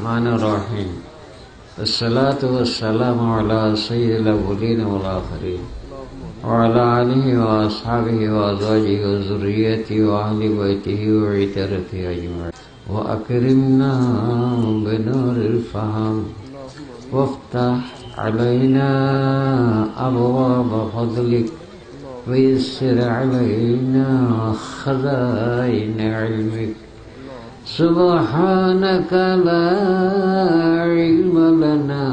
الرحمن الرحيم والصلاة والسلام على سيد الأولين والآخرين وعلى آله وأصحابه وأزواجه وذريته وأهل بيته وعترته أجمعين وأكرمنا بنور الفهم وافتح علينا أبواب فضلك ويسر علينا خزائن علمك سبحانك لا علم لنا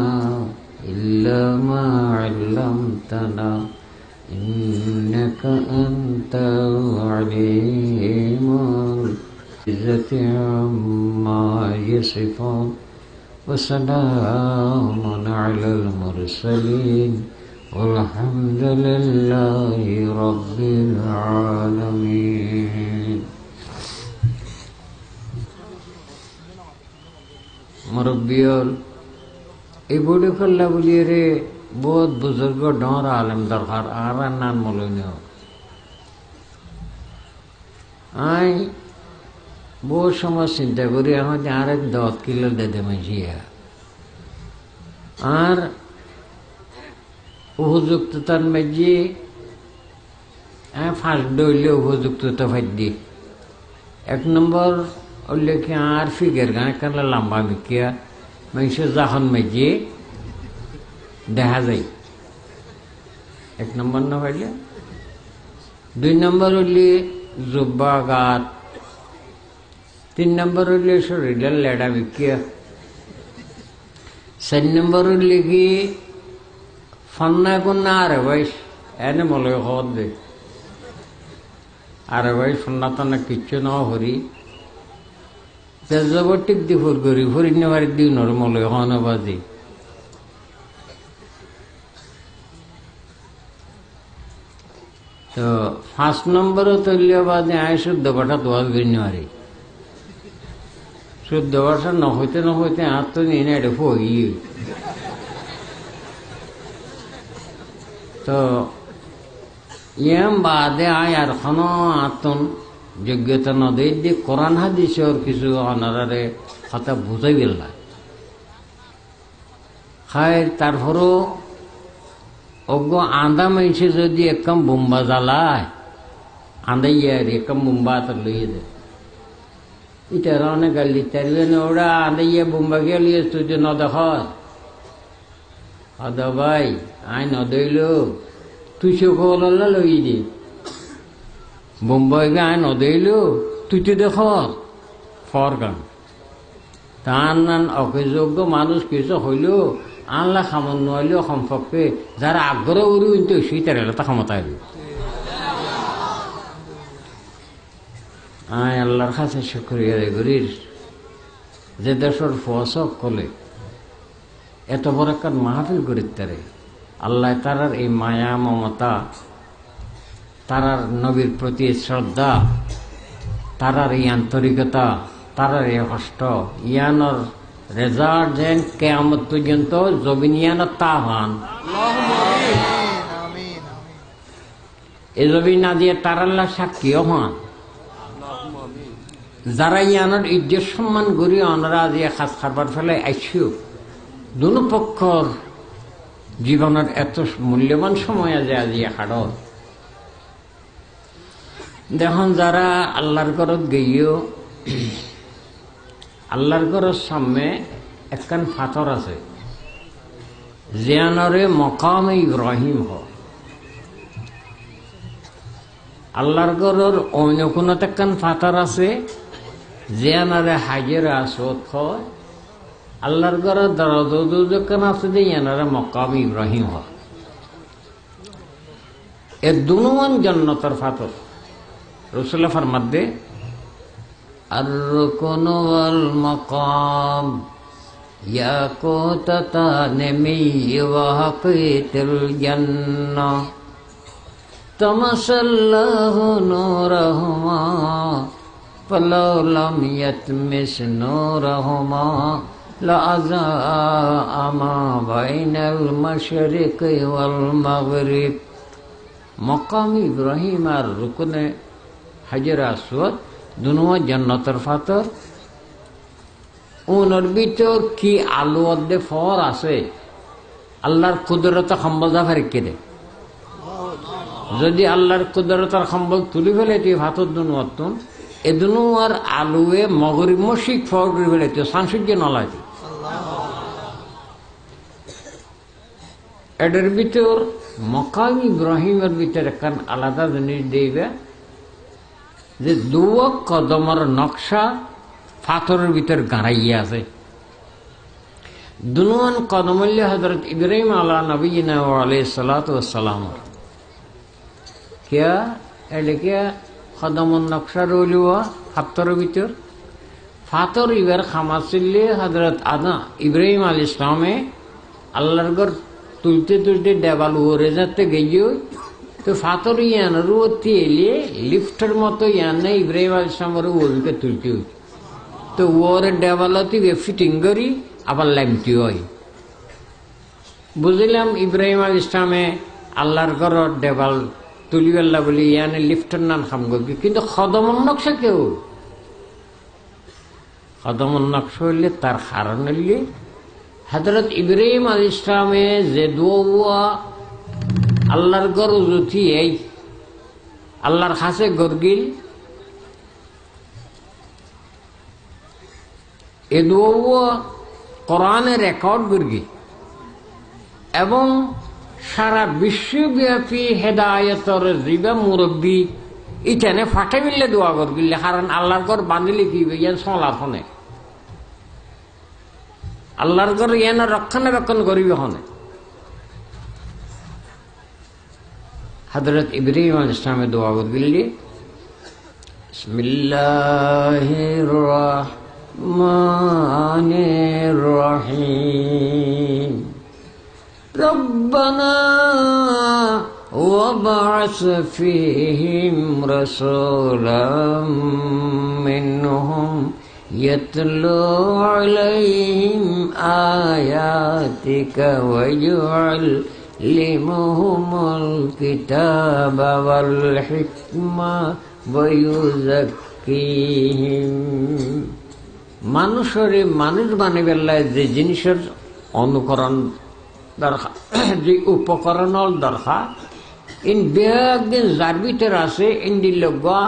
إلا ما علمتنا إنك أنت العليم العزة عما يصفون وسلام على المرسلين والحمد لله رب العالمين मुरब्बियों ये बूढ़े फल्ला बोलिए रे बहुत बुजुर्गों डॉर आलम दरकार आरा नान मोलूनियो आई बहुत समय चिंता करी हम जारे 10 किलो दे दे मजिया आर उपयुक्ततार मजी फास्ट डोले उपयुक्तता फैदी एक नंबर और लेके आर फिगर गाने करला लंबा बिकिया मैं इसे जाहन में जी देखा जाए एक नंबर ना पहले 2 नंबर उल्ली जुब्बागात 3 नंबर उल्ली शरीर लेडा बिकिया 4 नंबर उल्ली की फन्ना को ना आरवाइश ऐने मोले होत दे आरवाइश फन्ना तो न किच्चु ना हो रही जबरटिक दी फुर गरी फुर इन्ने बारी दी नॉर्मल है खाना बाजी तो 5 नंबर तो लिया बाजी आए शुद्ध बटा 2 गिरने वाली शुद्ध वर्षा न होते हाथ तो नहीं ने डेफो ही तो ये हम बादे आए यार खाना आतुन যোগ্যতা না দিয়ে কোরআন হাদিসের কিছু অনারারে কথা বুঝাই গেল না খায় তারপরও অজ্ঞ আন্দা মাইছে যদি একদম বোম্বা জ্বালায় আন্দাইয়া একদম বোম্বা তো লইয়ে দেয় ইটার অনেক গালি তারবে না ওরা আন্দাইয়া বোম্বা গিয়ে লিয়ে তুই যে ন দেখ আদা ভাই আই ন দইল তুই সে কলা লই দি বোম্বাই গায়ে নদীলো তুই তো দেখ ফরগান তার নান অযোগ্য মানুষ কিছু হইলেও আল্লাহ খামন নইলেও সম্পর্কে যারা আগ্রহ উড়ি কিন্তু সেইটার এলাকা ক্ষমতা এলো আয় আল্লাহর কাছে শুকরিয়া করিস যে দেশের ফসক কলে এত বড় একটা মাহফিল করিতে আল্লাহ তারার এই মায়া মমতা তারার নবীর প্রতি শ্রদ্ধা তারার এই আন্তরিকতা তারার এই কষ্ট ইয়ানোর রেজাল্ট যেন কিয়ামত পর্যন্ত জবিনিয়ানোর তাহান এই জবিন না দিয়ে তারাল্লাহ সাক্ষীও হন যারা ইয়ানোর ইজ্জত সম্মান করি অনরা দিয়ে খাস খাবার ফেলে আইসিও দুনো পক্ষর জীবনের এত মূল্যবান সময় আছে আজিয়া হাড়ত দেখুন যারা আল্লাহর ঘরত গিয়েও আল্লাহর ঘরের সামনে একখান পাথর আছে জিয়ানরে মকামে ইব্রাহিম হ আল্লাহর ঘরের অন্য কোন একখান পাথর আছে জিয়ানরে হাজের আসত হয় আল্লাহর ঘরের দরজাখান আছে যে ইয়ানরে মকামে ইব্রাহিম হ এ দুনুমান জান্নাতের পাথর রসুল্লাহ ফরমাত দে الركن والمقام ياقوتتان من وحقيت الجنة طمس الله نورهما فلو لم يتمس نورهما لأضاء ما بين المشرق والمغرب مقام إبراهيم الركن حجر أسود দুনো জান্নাতের পাথর উনার ভিতর কি আলু অর্ধে ফর আছে আল্লাহর কুদরত সম্বল ফারিকে দে যদি আল্লাহর কুদরতার সম্বল তুলি ফেলে তুই ভাতর দুনু অর্তন এ দুনু আর আলুয়ে মগরিব মশিক ফর করে ফেলে তুই সাংসূর্য নলায় এটার ভিতর মকাম ইব্রাহিমের ভিতর একখান আলাদা জিনিস দিবে যে দুয়া কদমের নকশা পাথরের ভিতর গাড়াইয়া আছে দুনুয়ান কদমল্য হযরত ইব্রাহিম আলা নবীনা ওয়া আলাইহিস সালাতু ওয়াস সালাম क्या এদিকে কদমর নকশা রইলুয়া পাথরের ভিতর পাথর ইবার খামাসিল্লে হযরত আদম ইব্রাহিম আলাইহিস সালামে আল্লাহর ঘর তুলতে তুলতে দেওয়াল ওরে যাতে গিয়ে তো পাথর ইয়ান রুতি এলে লিফটের মতো ইয়ানে ইব্রাহিম আলাইহিস সালামের ওরকে তুলতে হই তো ওর দেওয়ালতি ফিটিং করি আবার লাইমটি হয় বুঝলাম ইব্রাহিম আলাইহিস সালামে আল্লাহর ঘর দেওয়াল তুলিবেল্লা বলি ইয়ানে লিফটের নাম খাম করবি কিন্তু কদমর নকশা কেউ কদমর নকশা হইলে তার কারণ হইলে হযরত ইব্রাহিম আলাইহিস সালামে যে দোয়া আল্লাহর ঘর উঠি এই আল্লাহর কাছে গরগিল এ দোয়া কোরআনে রেকর্ড গরগি এবং সারা বিশ্বব্যাপী হেদায়তর জিবা মুরব্বী ইটানে ফাটে মিললে দোয়া গরগিলে কারণ আল্লাহর ঘর বাঁধিলে কি ইয়ান সলার হনে আল্লাহর ঘর ইয়ান রক্ষণাবেক্ষণ করিবে হনে হযরত ইব্রাহিম আলাইহিস সালামের দোয়া গরগিলে বিসমিল্লাহির রহমানির রহিম ربنا وابعث فيهم رسولا منهم يتلو عليهم آياتك ويعلمهم الكتاب والحكمة ويزكيهم মানুষরে মানুষ বানাইবেলা যে জিনিসের অনুকরণ দরকার যে উপকরণ দরকার ইন বেগদিন যার ভিতরে আছে ইন্দির লগা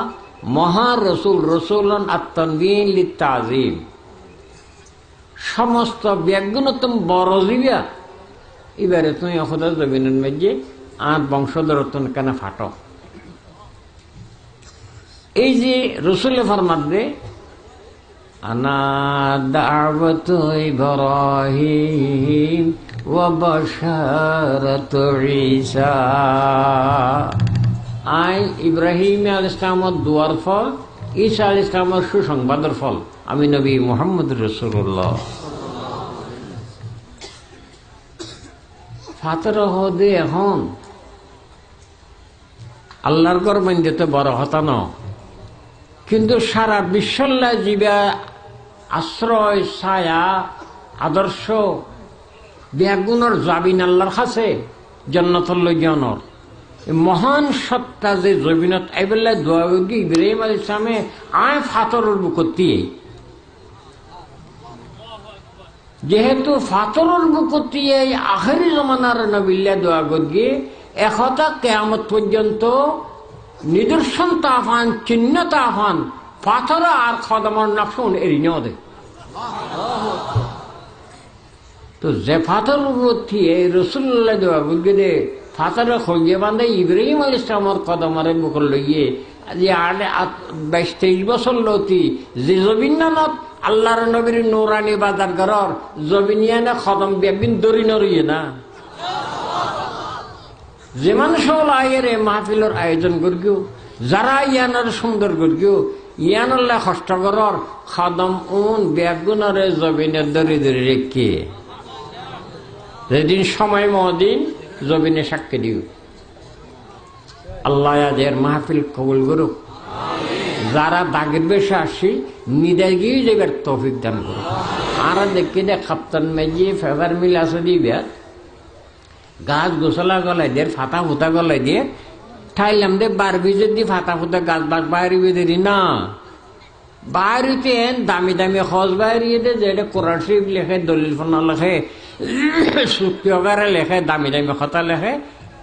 মহা রসুল রসুলন আত্মনবীন লিতাজিম সমস্ত ব্যাগুণতম বড় জীবা এবারে তুমি অখদার জমিনের মধ্যে আর বংশধর কেন ফাটো এই যে রসুল ফরমাদে আনা দাওয়াতু ইব্রাহিম ওয়া বাশারাতু ঈসা আই ইব্রাহিম আলাইহিস সালামের দুয়ার ফল ঈসা আলাইহিস সালামের সুসংবাদের ফল আমি নবী মুহাম্মদ রাসূলুল্লাহ ফাতর হদে এখন আল্লাহর ঘর মন্দিরতে বড় হতা ন কিন্তু সারা বিশ্বল্লা জীবা আশ্রয় ছায়া আদর্শ ব্যাগুণর জাবিন আল্লাহর কাছে জান্নাতুল লজ্জানর মহান সত্তা যে জবিনত আইবেলা দোয়া গি ইব্রাহিম আলাইহিস সালামে আয় ফাতরের বুকতি যেহেতু ফাতরের বুকতি এই আখেরি জমানার নবিল্লা দোয়া গি একতা কিয়ামত পর্যন্ত নিদর্শন তাফান চিহ্ন তাফান পাথর আর কদমর নকশন এড়িয়ে দে তো যে পাথর উপর এই রসুল্লাহ দেওয়া বুঝে দে পাথর খোঁজে বান্ধে ইব্রাহিম আলাইহিস সালামের কদমরে বুকর লইয়ে যে 22-23 বছর লতি যে জবিনানত আল্লাহর নবীর নুরানি বাজার ঘর জবিনিয়ানে কদম বেগিন দড়ি নড়িয়ে না যে মানুষ আয়ের মাহফিলের আয়োজন করিও যারা ইয়ানোর সুন্দর করিও ইয়ানল্লা কষ্ট করার খাদম উন বেগুনরে জবিনের দড়ি দড়ি রেখে যেদিন সময় মদিন জবিনে সাক্ষী দিও আল্লাহ আজের মাহফিল কবুল করুক যারা দাগের বেশে আসি নিদে গিয়ে যাবার তৌফিক দান করুক আর দেখি দে খাপ্তান মেজি ফেভার মিল আছে দিবে গাছ গোসলা গলাই দিয়ে ফাতা ফুতা গলাই দিয়ে ঠাইলাম দে বার ভিজে দিয়ে ফাতা ফুতা গাছ বাস বাইরে বেঁধে না বাড়িতে দামি দামি খোঁজ বাইরিয়ে দে যেটা কোরআন শরীফ লেখে, দলিল ফোনা লেখে, সুক্তিয়ারে লেখে, দামি দামি কথা লেখে,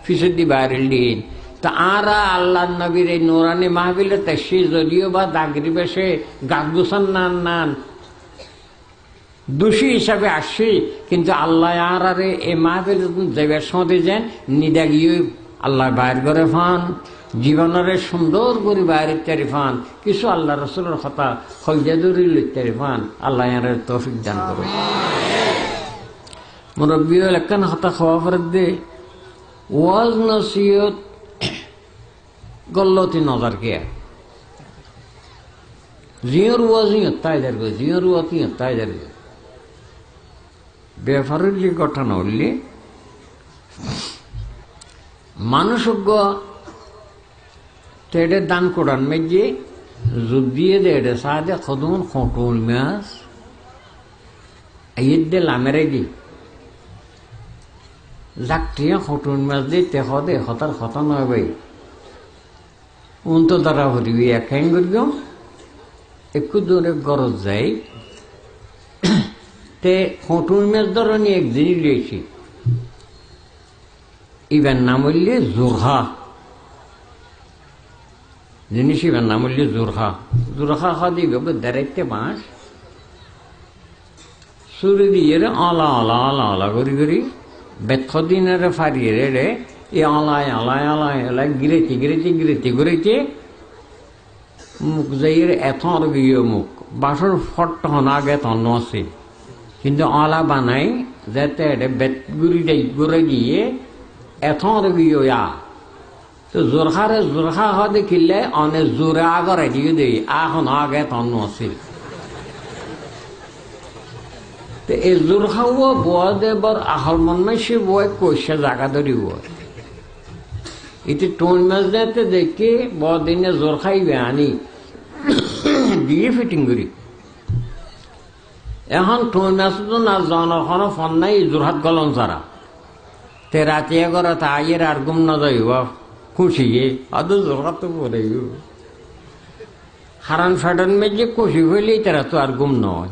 ফিসদি বাইরিল দিন। তা আরা আল্লাহ নবীর এই নোরানি মাহবিলে তেসি যদিও বা দাগরি বেশে গাগুসান নান নান দোষী হিসাবে আসছি, কিন্তু আল্লাহ আরে এই মাহবিল দেবের সঙ্গে যেন নিদাগিয়ে আল্লাহ বাইর করে ফান, জীবনের সুন্দর করে বাইরের চারি ফান, কিছু আল্লাহ রসুলের কথা হইজাদুরি লইতারি ফান। আল্লাহ আরে তৌফিক দান করো। মুরব্বী একখান হতা খাওয়া ফেরত দে ওয়াজ নসিহত গল্লতি নজর কে জিয়র ওয়াজি তাই যাবে, জিয়র ওয়াতি তাই যাবে। ব্যাপারের যে ঘটনা হলে মানুষজ্ঞ তেড়ে দান করান মেজে যুদ্ধিয়ে দেড়ে সাদে খদুন খটুল মাছ ঈদ দে লামেরে গি লাকটিয়া খটুল মাছ দিয়ে তেহ দে হতার কথা নয় ভাই উন্ত দ্বারা হরিবি একাই করিব একটু দূরে গরজ যাই তে খটুল মাছ ধরনি একদিনই লিয়েছি ইবার নাম হইলে জোরহা জিনিস ইবার নাম হইলে জোরহা। জোরহা খা দিবে দাঁড়াইতে বাঁশ সুরি দিয়ে আলা আলা আলা আলা করি করি বেথ দিনের ফারিয়ে রে এ আলায় আলায় আলায় আলায় গিরেতে গিরেতে গিরেতে গিরেতে মুখ যাইয়ের এত গিয়ে মুখ বাসর ফট হন আগে তন্ন আছে, কিন্তু আলা বানাই যাতে বেত গুড়ি গুড়ে দিয়ে এত গিয়ে তো জোরখারে জোরখা হ দেখিলে অনেক জোরে আগরে দিয়ে দেই এখন আগে তন্ন আছে। তো এই জোরখাও বয় দেবার আহল মনে সে বয় কইসা জায়গা ধরি বয় এটি টোন মাছ যাতে দেখে বদিনে জোর খাইবে আনি দিয়ে ফিটিং করি। এখন টোন মাছ তো না জনখনো ফোন নাই জোরহাত গলন ছাড়া তে রাতে করে তা আইয়ের আর গুম না যাইব খুশিয়ে আদৌ জোরহাত তো পরে হারান ফাটান মেজে খুশি হইলেই তারা তো আর গুম নয়।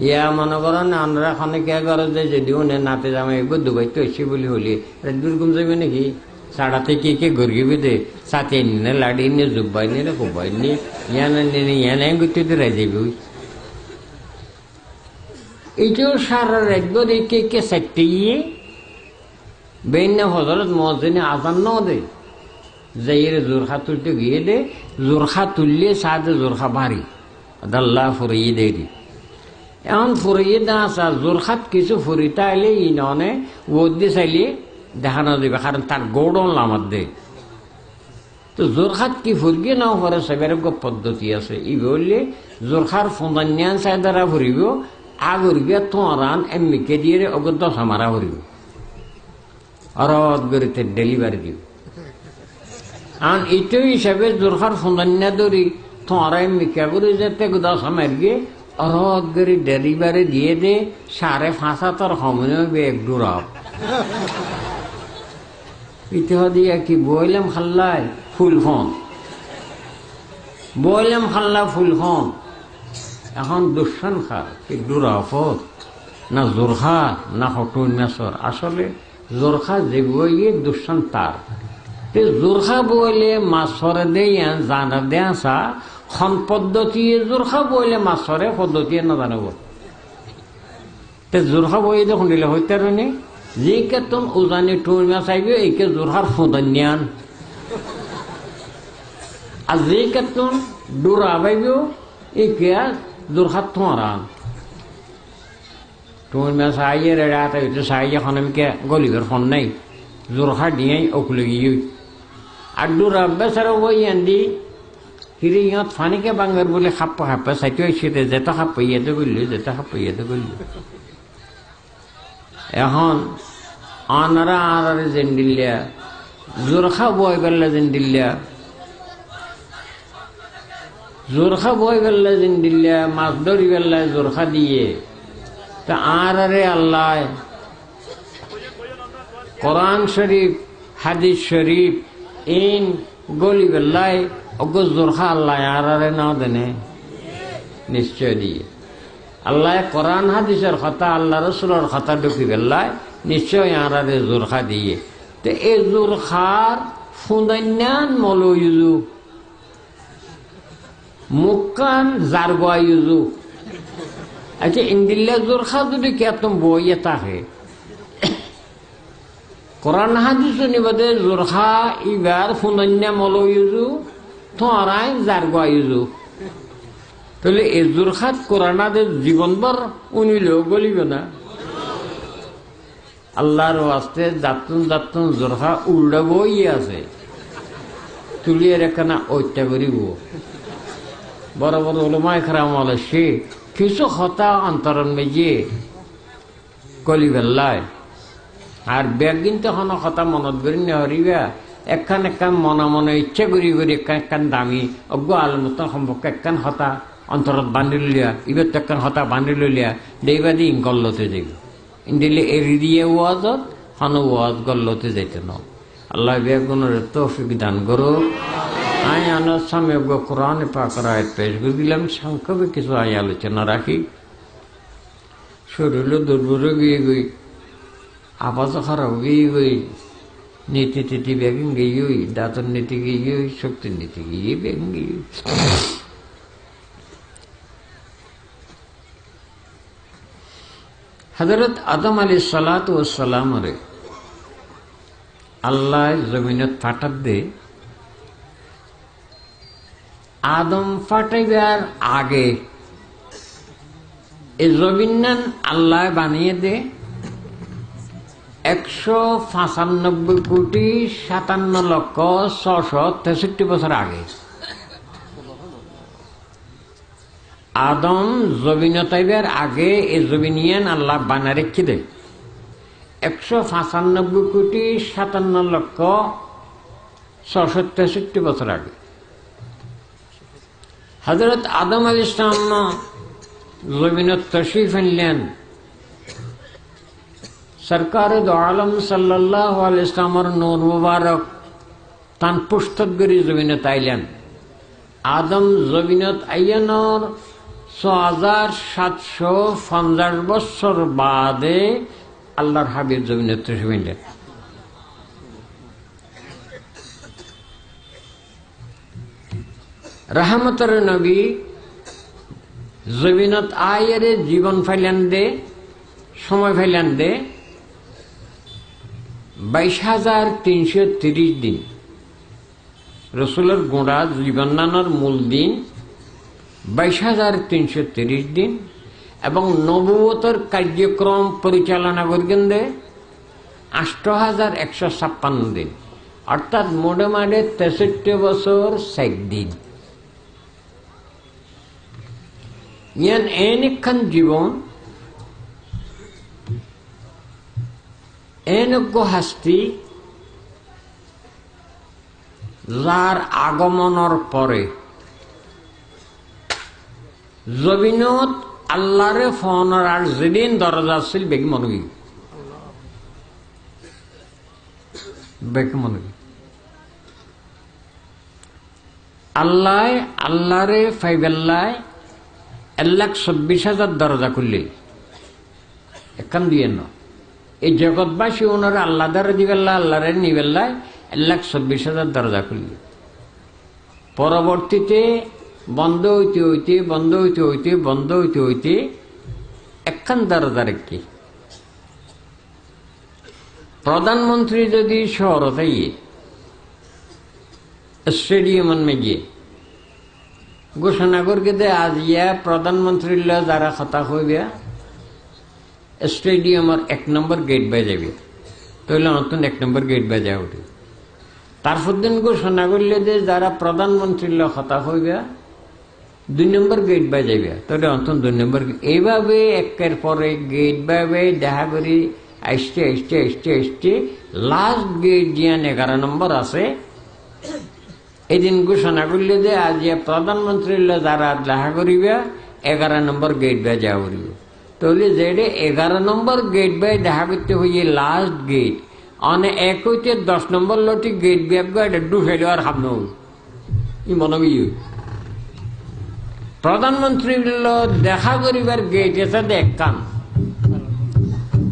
ইয়া মনে করেন আমরা এখানে কে করে যে যদি উনি নাতে জামাই দুবাই তো এসে বলি হলি দুর্গম যাবে নাকি সাড়া থেকে কে গরিবে দে সাথে নিয়ে লাড়ি নিয়ে জুব্বাই নিয়ে কুব্বাই নিয়ে ইয়ানে গুতে রাই যাবে এইটাও সারা একবার কে কে সাইটে গিয়ে বেইনা হজরত মসজিদে আজান ন দে যাইয়ের জোরখা তুলতে গিয়ে দে জোরখা তুললে সাদে জোরখা ভারী আদাল্লাহ ফুরিয়ে দেরি এখন ফুরিয়ে না আসা জোরখাত কিছু ফুরিতে আইলে ইনে ওদি চাইলে দেখানো যাবে কারণ তার গৌড়ন লামার দে তো জোরখাত কি ফুরিয়ে নাও পরে সেবার পদ্ধতি আছে ই বললে জোরখার ফোনান্যান চাই দ্বারা ফুরিব আগরিবে তোরান এমনিকে দিয়ে অগর দশা মারা ফুরিব অরদ গরিতে ডেলিভারি দিব আর এইটো হিসাবে জোরখার ফোনান্যা ধরি তোরা এমনিকা করে যেতে দশা মারিয়ে অরদ গরি ডেলিভারি দিয়ে দে 5.5 সময় হবে এক ডুরাব ইতিহাস দিয়া কি বইলাম খাল্লাই ফুলখন বইলাম খাল্লা ফুলখন এখন দুঃসান খা কি ডুরাফত না জোরখা না হটুন মেসর আসলে জোরখা যে বইয়ে দুঃসান তার জোরখা বইলে মাছরে দেয়া জানা দেয়া সা খন পদ্ধতি জোরখা বইলে মাছরে পদ্ধতি না জানাব তে জোরখা বই দেখুন দিলে হইতে নি যে কেতন উজানি টুন মাছ আইবে এইকে জোরহার ফুদান্যান আর যে কেতন ডোরা পাইব এইকে জোরহাত থরান টুন মাছ আইয়ে রাত হইতে সাই এখন আমি কে গলিবের ফোন নাই জোরহা দিয়ে ওকুলে গিয়ে আর ডোরা বেচারা বই আন্দি হিরে ইহঁত ফানিকে বাঙ্গার বলে খাপ্পা খাপ্পা চাইতে সেটা যেটা খাপ্পা ইয়েতে করলি যেটা খাপ্পা ইয়েতে করলি এখন আনারা আনারে জেন্ডিল্লা জোরখা বয় গেল্লা জেন্ডিল্লা জোরখা বয় গেল্লা জেন্ডিল্লা মাছ ধরি গেল্লা জোরখা দিয়ে তা আনারে আল্লাহ কোরআন শরীফ হাদিস শরীফ ইন গলি গেল্লায় অজ্ঞ জোরখা আল্লাহ আরারে না দেনে নিশ্চয় দিয়ে আল্লাহ কোরআন হাদিসের কথা আল্লাহ রসুলের কথা ঢুকি বেল্লায় নিশ্চয় আরারে জোরখা দিয়ে তো এই জোরখার ফুন্দান্যান মলয়ুজু মুখান জারগায়ুজু আচ্ছা ইন্দিল্লা জোরখা যদি কেতম বইয়ে থাকে কোরআন হাদিস নিবাদে জোরখা ইবার ফুন্দান্যা মলয়ুজু তোরাই জারগায়ুজু তাহলে এই জোরখাত কোরআনাদের জীবনভর উনিলেও গলিবে না আল্লাহর ওয়াস্তে যাতুন যাতুন জোরখা উল্টা বই আছে তুলিয়ে রেখে না ঐত্যা করিব বড় বড় ওলমায়ে কেরাম সে কিছু হতা অন্তরণ বেজিয়ে কলি বেল্লায় আর ব্যাগ কিন্তু হন কথা মনত করি নেহরিবা একখান একখান মনে মনে ইচ্ছা করি করি একখান দামি অজ্ঞ আলমত সম্পর্কে একখান হতা অন্তরত বান্ধি লিয়া ইবার তো একখান হতা বান্ধি লিয়া দেইবাদি গল্লতে যাইব ইন্দিলে এরি দিয়ে ওয়াজত হন ওয়াজ গল্লতে যাইতে ন আল্লাহ বেগুনের তৌফিক দান করো আই আনার সামনে কোরআন পাকের আয়াত পেশ করে দিলাম সংক্ষেপে কিছু আই আলোচনা রাখি শরীর দুর্বল গিয়ে গই আবাস খারাপ গিয়ে গই নীতি টিটি বেগিন গিয়ে দাঁতর নীতি গিয়ে শক্তির নীতি গিয়ে বেগিন গিয়ে হযরত আদম আলাইহিস সালাতু ওয়াস সালাম রে আল্লাহ জমিনত ফাটাত দে আদম ফাটাইবার আগে এই জমিনান আল্লাহ বানিয়ে দে 195,57,663 বছর আগে আদম জমিনতাইবার আগে এই জমিনিয়ান আল্লাহ বানা রেখে দে 195,57,663 বছর আগে হযরত আদম আলাইহিস সালাম জমিনত তশরীফ আনলেন সরকার দো আলম সাল্লাল্লাহু আলাইহি ওয়াসাল্লামের নূর মুবারক তান পুস্তক গরি জমিনত আইলেন আদম জমিনত আইয়ানোর 6,750 বছর বাদে আল্লাহর হাবিব জমিনত তশরীফ আনলেন রহমতের নবী জমিনত আয়েরে জীবন ফাইলেন দে সময় ফাইলেন দে 22,330 দিন রসুলের গোড়া জীবন নানার মূল দিন 22,330 দিন এবং নবুয়তের কার্যক্রম পরিচালনা করবেন দে 8,156 দিন অর্থাৎ মোটামুটি 63 বছর 6 দিন ইয়ান এনেকখান জীবন এনেজ্ঞ হাস্তি যার আগমনের পরে জমিনত আল্লাহরে ফোনের আর যেদিন দরজা আসছিল বেগি মনবি আল্লাহরে ফাইবেল্লায় 1,24,000 দরজা খুললে এখান দিয়ে ন এই জগৎবাসী ওনারা আল্লাহ দ্বারা দিবেল্লা আল্লাহরে নিবেল্লায় 1,24,000 দরজা খুললে পরবর্তীতে বন্ধ হইতে হইতে বন্ধ হইতে হইতে বন্ধ হইতে হইতে একখান দরজা রেখে প্রধানমন্ত্রী যদি শহরতে গিয়ে স্টেডিয়াম গিয়ে ঘোষণা করকে দে আজ ইয়া প্রধানমন্ত্রীর যারা কথা হইবে স্টেডিয়ামের 1 নম্বর গেট বাজাবে তাহলে নতুন 1 নম্বর গেট বাজা উঠে তারপর দিন ঘোষণা করলে যে যারা প্রধানমন্ত্রীর কথা হইবে 2 নম্বর গেট বাজাবে তাহলে নতুন 2 নম্বর এইভাবে একের পরে গেট বাজবে দেখা করি আসতে আসতে আসতে আসতে লাস্ট গেট জিয়ান 11 নম্বর আছে এদিন ঘোষণা করলে যে আজ প্রধানমন্ত্রীর যারা দেখা করিবে 11 নম্বর গেট বাজা করিবে তাহলে যেটা 11 নম্বর গেট বাই দেখা করতে হইয়ে লাস্ট গেট অনে 1 হইতে 10 নম্বর লটি গেট ব্যাগ এটা ডুবে দেওয়ার হাম ই মনবী প্রধানমন্ত্রী দেখা করিবার গেট আছে দেখান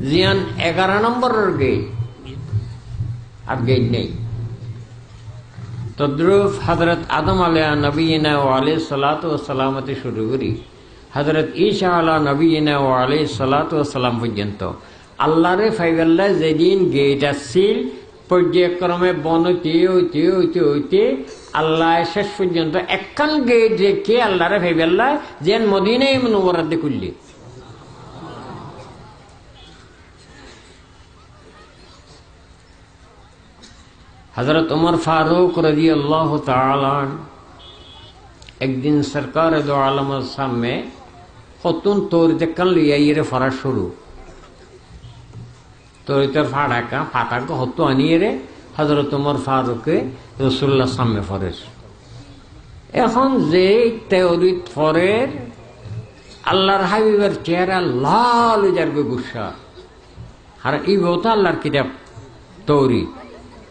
জিয়ান 11 নম্বরের গেট আর গেট নেই। তদ্রুপ হযরত আদম আলাইহিস নবিয়িনা ওয়া আলাইহিস সালাতু ওয়াস সালামতে শুরু করি হযরত ঈসা আলা নবিয়িনা ওয়া আলাইহিস সালাতু ওয়াস সালাম পর্যন্ত আল্লাহরে ফাইবাল্লাহ যেদিন গেট আসছিল পর্যায়ক্রমে বনতে হইতে হইতে হইতে আল্লাহ শেষ পর্যন্ত একখান গেট রেখে আল্লাহরে ফাইবাল্লাহ যেন মদিনায়ে মুনাওয়ারাতে খুললি। হযরত উমর ফারুক রাদিয়াল্লাহু তাআলা একদিন সরকার দো আলমের সামনে কতুন তৌরিতে কান লিয়া ইরে ফরা শুরু তৌরিতের ফাটাকা হতো আনিয়ে রে হযরত উমর ফারুকে রাসূলুল্লাহ সামনে ফরেস। এখন যে তৌরিত ফরের আল্লাহর হাবিবের চেহারা লাল হয়ে যাবে গুসা আর এই বউটা আল্লাহর কিতাব তৌরিত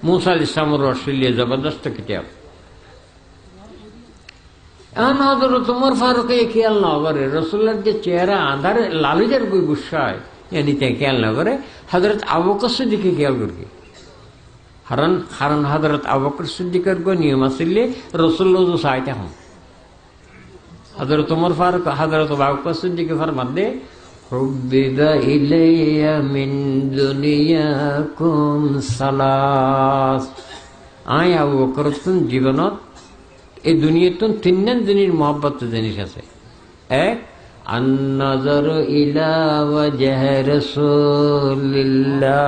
मूसा अलैहिस्सलाम रसूलिया जबरदस्त किताब এখন হযরত উমর ফারুক খেয়াল না করে রাসূলের যে চেহারা আঁধার লালিজার কোই গুসা হয় এনিতে খেয়াল না করে হযরত আবু বকর সিদ্দিককে খেয়াল করে কারণ হযরত আবু বকর সিদ্দিকের গো নিয়ম আসলে রাসূলুল্লাহ जो চাইতে হন হযরত উমর ফারুক হযরত আবু বকর সিদ্দিককে ফরমান দে হুব্বিবা ইলাইয়া মিন দুনিয়াকুম সালাস আয় আবু বকর তুন জীবনত এই দুনিয়াতুন তিনজন জিনিস মহব্বত জিনিস আছে। এক আন-নাযার ইলা ওয়াজহি রাসূলিল্লাহ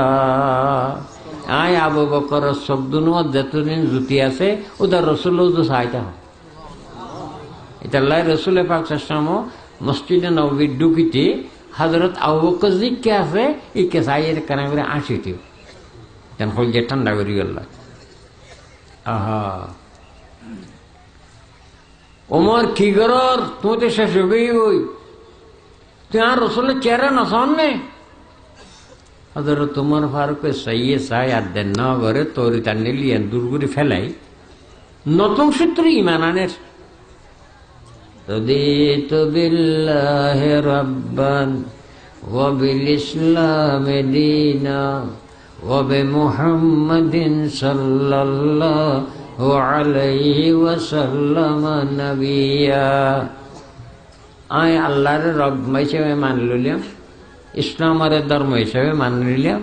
আয় আবু বকর শব্দনো যতদিন জুতি আছে ওটা রাসূলুল্লাহ তো চাইতে হয় এটা আল্লাহ রাসূল পাক সাল্লাল্লাহু মসজিদে নববী ঢুকিতে হযরত আবু বকর জিকে আছে ইকে সাইয়ের কানা করে আসিতে যেন হল যে ঠান্ডা করি আল্লাহ আহা ওমর কি করর তুই তো শেষ হবেই ওই তুই আর রসুলের চেহারা না সামনে হযরত উমর ফারুক সাইয়ে সাই আর দেন না করে তোরি তার নিলিয়ান দূর করে ফেলাই নতুন সূত্র ইমান আনের রাদিতু বিল্লাহি রাব্বান ওয়া বিল ইসলামি দীনা ওয়া বিমুহাম্মাদিন সাল্লাল্লাহু আলাইহি ওয়াসাল্লাম নবিয়া আয় আল্লাহর রব হিসেবে মান নিলাম ইসলামের ধর্ম হিসেবে মান নিলাম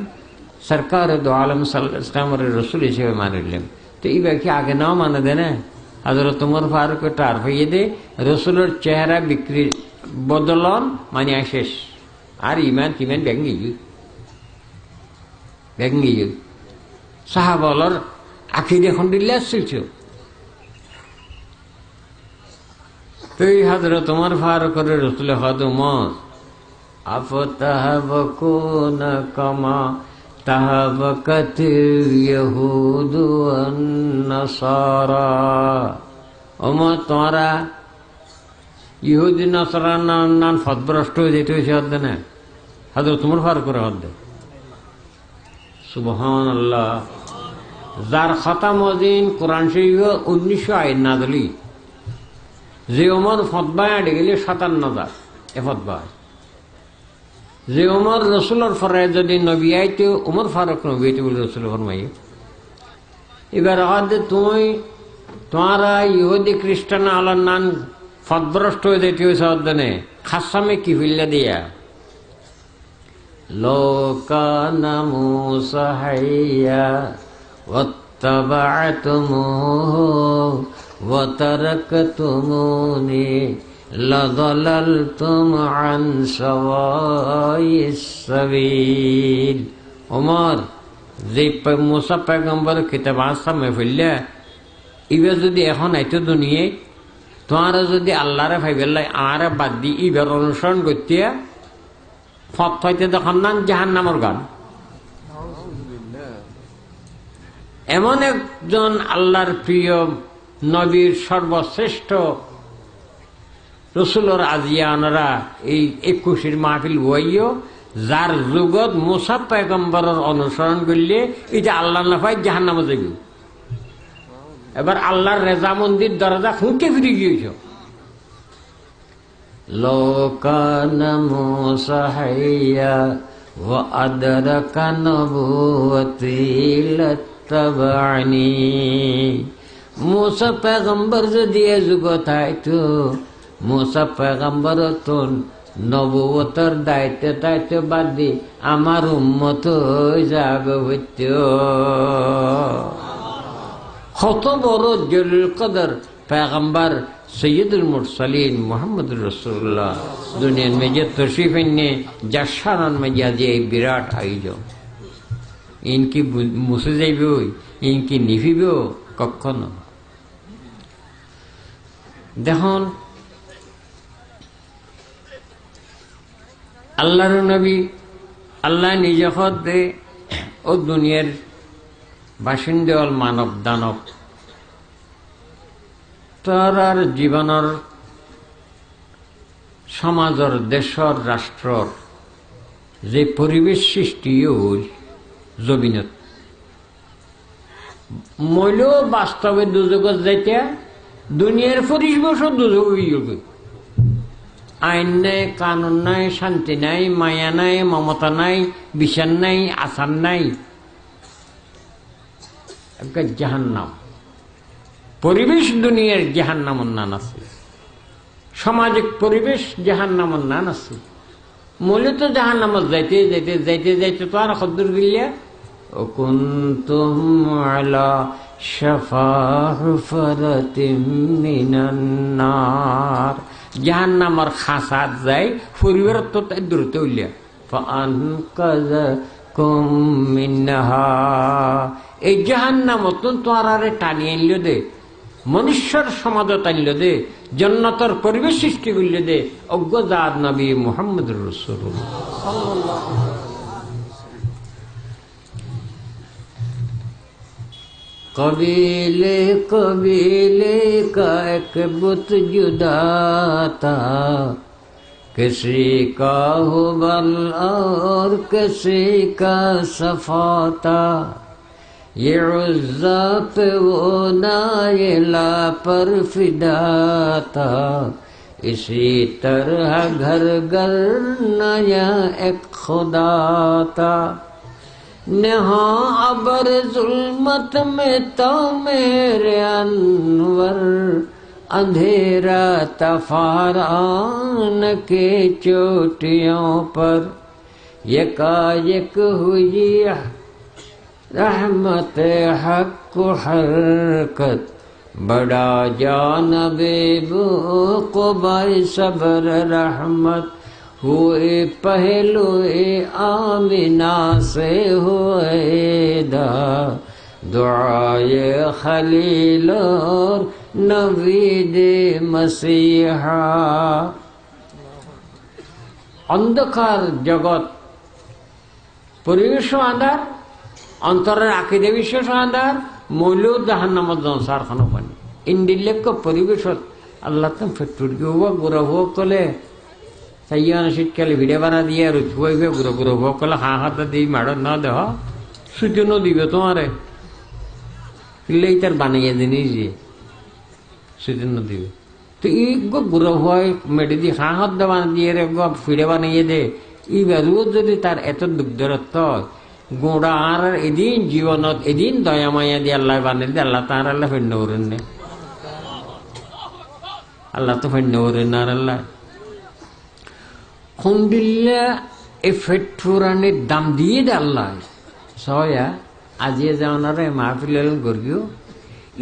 সরকার দো আলম ইসলামের রসুল হিসেবে মান নিলাম তো এই ব্যক্তি আগে নাও মানে দে না হযরত উমর ফারুক টার হইয়ে দে রসুলের চেহারা বিক্রি বদলন মানে শেষ আর ইমান তিমান ব্যাঙ্গি সাহাবালর আখির এখন দিল্লে আসছিল তো এই হযরত উমর ফারুকের রসুল হদ উমর আফতাহবকুনা কামা তাহবকাতিল ইয়াহুদু ওয়ান নাসারা ওমর তোমরা ইহুদি নাসারা নান ফদভ্রষ্ট হয়ে যেতে হয়েছে হদ না হযরত উমর ফারুকের হদ সুবহানাল্লাহ যার খতম দিন কোরআন শরীফ 1900 আয়াত নাযিল যে ওমর ফতবা আড়ে গেলে 57,000 এ ফতবা যে ওমর রসুলের ফরে যদি নবী আইতে উমর ফারুক নবী আইতে বলে রসুল ফরমাই এবার আদে তুই তোমারা ইহুদি খ্রিস্টান আলার নান ফতভ্রষ্ট হয়ে যেতে হয়েছে অর্ধনে খাসামে কি হইলা দিয়া লোকানা মুসা হাইয়া ওয়াত্তাবা'তুমুহু ওয়া তারাকতুমুনি লাযালালতুম আন সাওয়াইস সাবিল ওমর যে মুসা পয়গম্বর কিতাব আসামে ফেললে ইবে যদি এখন আইতো দুনিয়ায় তোমারা যদি আল্লাহরে ভাইবেলাই আর বাদ দি ইবার অনুসরণ করতে ফত হইতে তখন নাম জাহান্নামের গান এমন একজন আল্লাহর প্রিয় নবীর সর্বশ্রেষ্ঠ রসুলের আজিয়ানরা এই 21 মাহফিল বইও যার যুগত মুসা পয়গম্বরের অনুসরণ করলে এটা আল্লাহ না পাই জাহান্নামে যাবে এবার আল্লাহর রেজামন্দির দরজা ফুঁকে ফিরে গিয়েছ। লোকানা মুসা হাইয়া ওয়া আদরাকা নবুওয়াতি লাত্তাবানি। মুসা পয়গম্বর যদি এ যুগত আইতো, মুসা পয়গম্বর তো নবুয়তর দায়িত্ব বাদ দি আমার উম্মত যাবে হইত। কত বড় জলিল কদর পয়গম্বর সৈয়দুল মুরসালিন মুহাম্মদুর রাসূলুল্লাহ দুনিয়ার মেজে তশরিফ এনে জাসারান মেজা যে বিরাট আয়োজন, ইনকি মুছে যাইব, ইনকি নিভিব কখনো। দেখুন আল্লাহর নবী আল্লাহ নিজে দে ও দুনিয়ার বাসিন্দা হল মানব দানব, তার জীবনের সমাজের দেশর রাষ্ট্রর যে পরিবেশ সৃষ্টি হল জমিনত, মইল বাস্তবে দুযোগত যাইতে দুনিয়ার পরিবেশ দুযোগ হয়ে যাবে। আইন নাই, কানুন নাই, শান্তি নাই, মায়া নাই, মমতা নাই, বিচার নাই, আচার নাই, জাহান্নাম। পরিবেশ দুনিয়ার জাহান্নামর নান আছে, সামাজিক পরিবেশ জাহান্নামর নান আছে। মূলত জাহান্নামত যাইতে যাইতে যাইতে যাইতে তো আর কদ্দুর গিলিয়া কুনতুম আলা শাফা হুফরাতিম মিনান নার। জাহান্নামর খাসাত যাই পরিবার তো তাই দূরতে উল্লিয়া ফাআনকাযাকুম মিনহা। এই জাহান্নামত তোরারে টানি আনলো দে, মনুষ্যর সমাজত আনলো দে, জান্নাতের পরিবেশ সৃষ্টি করলে দে অজ্ঞজাত নবী মুহাম্মদুর রাসূলুল্লাহ সাল্লাল্লাহু আলাইহি ওয়াসাল্লাম। कबीले कबीले का एक बुत जुदा था, किसी का हुबल और किसी का सफा था। ये उज़्ज़ा पे वो नाइला पर फिदा था, इसी तरह घर घर नया एक खुदा था। नहा अबर जुल्मत में तो मेरे अनवर, अंधेरा तफारान के चोटियों पर। यकायक हुई रहमत हक को हरकत, बड़ा जानबे क़ुबाए सब्र रहमत। हुए पहलुए आमिना से हुए दा, दुआए खलील और नवीद मसीहा। अंधकार जगत परिवेश आधार, अंतरेर आकिदे विश्वास आधार, मौलू জাহান্নামত জনসার খানো পানি ইন্দিল্লেক পরিবেশত আল্লাহ তো ফেটুরকে হুয়া গুড়া হুয়া কলে সাইয়ান শীতকালে ভিড়ে বানা দিয়ে আর ছুয়াই গুঁড়ো গুঁড়ো হুয়া কলে হাঁ হাতে দিই মাড়ত না দেহ সুচনও দিবে তোমারে পিলেই তার বানাইয়া জিনিস দিয়ে সুচনও দিবে। তো ই গুঁড়ো হুয়াই মেডি দিয়ে হাঁ হাত দে বানা দিয়ে রে ফিরে বানাইয়ে দে। ই বেরুও যদি তার এত দুগ্ধরত্ব গোড়া আর এদিন জীবনত এদিন দয়া মায়া দিয়ে আল্লাহ বানিয়ে দিয়ে আল্লাহ তার আল্লাহ ফেন্ড করেন নে, আল্লাহ তো ফেন্ড করেন না। আর আল্লাহ খুন্দিল্লা এই ফেটুরানির দাম দিয়ে দে আল্লাহ সয়া আজিয়ে যাওয়ারে মাহফিল গর্গিও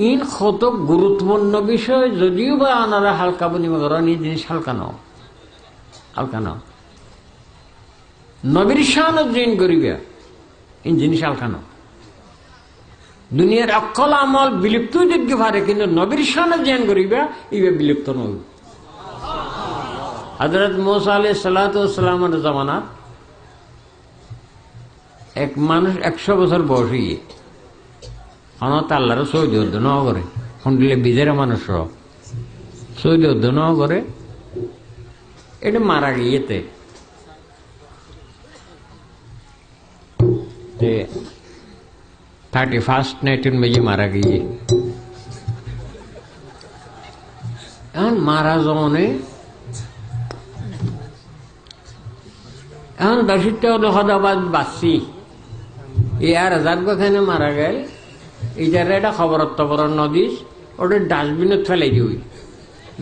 ইন কত গুরুত্বপূর্ণ বিষয়, যদিও বা আনারা হালকা বনিব করেন এই জিনিস হালকা নাও, হালকা নাও। নবীর শানত জিন করিবা এই জিনিস হালকা নাও। দুনিয়ার অকল আমল বিলুপ্ত দেখতে পারে, কিন্তু নবীর শানত জিন করিবা ইবে বিলুপ্ত নয়। হযরত মূসা আলাইহিস সালাতু ওয়াস সালামের জামানাত এক মানুষ 100 বছর বয়সী অনত আল্লাহর সৌদি উদ্যান করে শুনলে বিজের মানুষ সৌদি উদ্যান করে এটা মারা গিয়েতে 31st নাইট में ये मारा गई है। মারা জনে এখন বেশিটা হলো হদাবাদ বাঁচছি ইয়ার যারখানে মারা গেল এইটার একটা খবর নদীস ওটা ডাস্টবিনত ফেলে দিই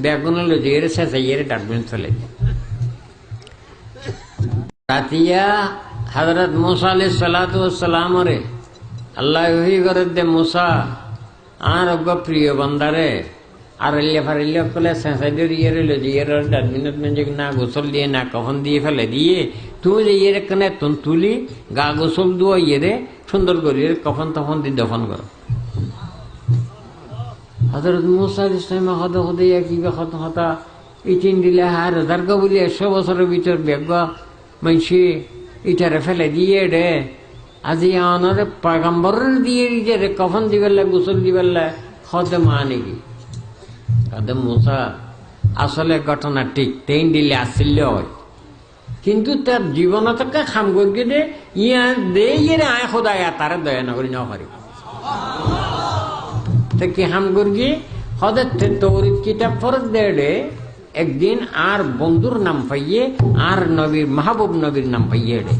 বেগুনে লজি এর শেষে এর ডাস্টবিনত ফেলে দিই রাতিয়া হযরত মুসা আলাইহিস সালাতু ওয়াস সালাম রে আল্লাহ ওহি করে দে মুসা আর অজ্ঞ প্রিয় বান্দারে আর ফারিল্লা কলে শেষে দিয়ে লজি এর ডাস্টবিনত মানে না গোসল দিয়ে না কফন দিয়ে ফেলে দিয়ে তুই যে এর কানে তুলি গা গোসল দুয়া ইয়ে সুন্দর করে কফন তফন দিয়ে দফন করো হযরত মুসা ইসলামে হদে কি হতা ইটিন দিলে হার দরগা বলি 100 বছরের ভিতর বেগা মানসি ইটারে ফেলে দিয়ে রে আজি আনারে পয়গম্বর দিয়ে যে কফন দিবেলা গোসল দিবেলা হদে মানে কি হদে মুসা আসলে ঘটনা ঠিক তেইন দিলে আসছিল হয় কিন্তু তার জীবনটাকে খাম করি দে ইয়া দে ইয়ে আয় খোদায় তারা দয়া নগরী না পারি কি হাম করি হদে তৌরিত কিতাব ফরক দে একদিন আর বন্ধুর নাম পাইয়ে আর নবীর মাহবুব নবীর নাম পাইয়ে রে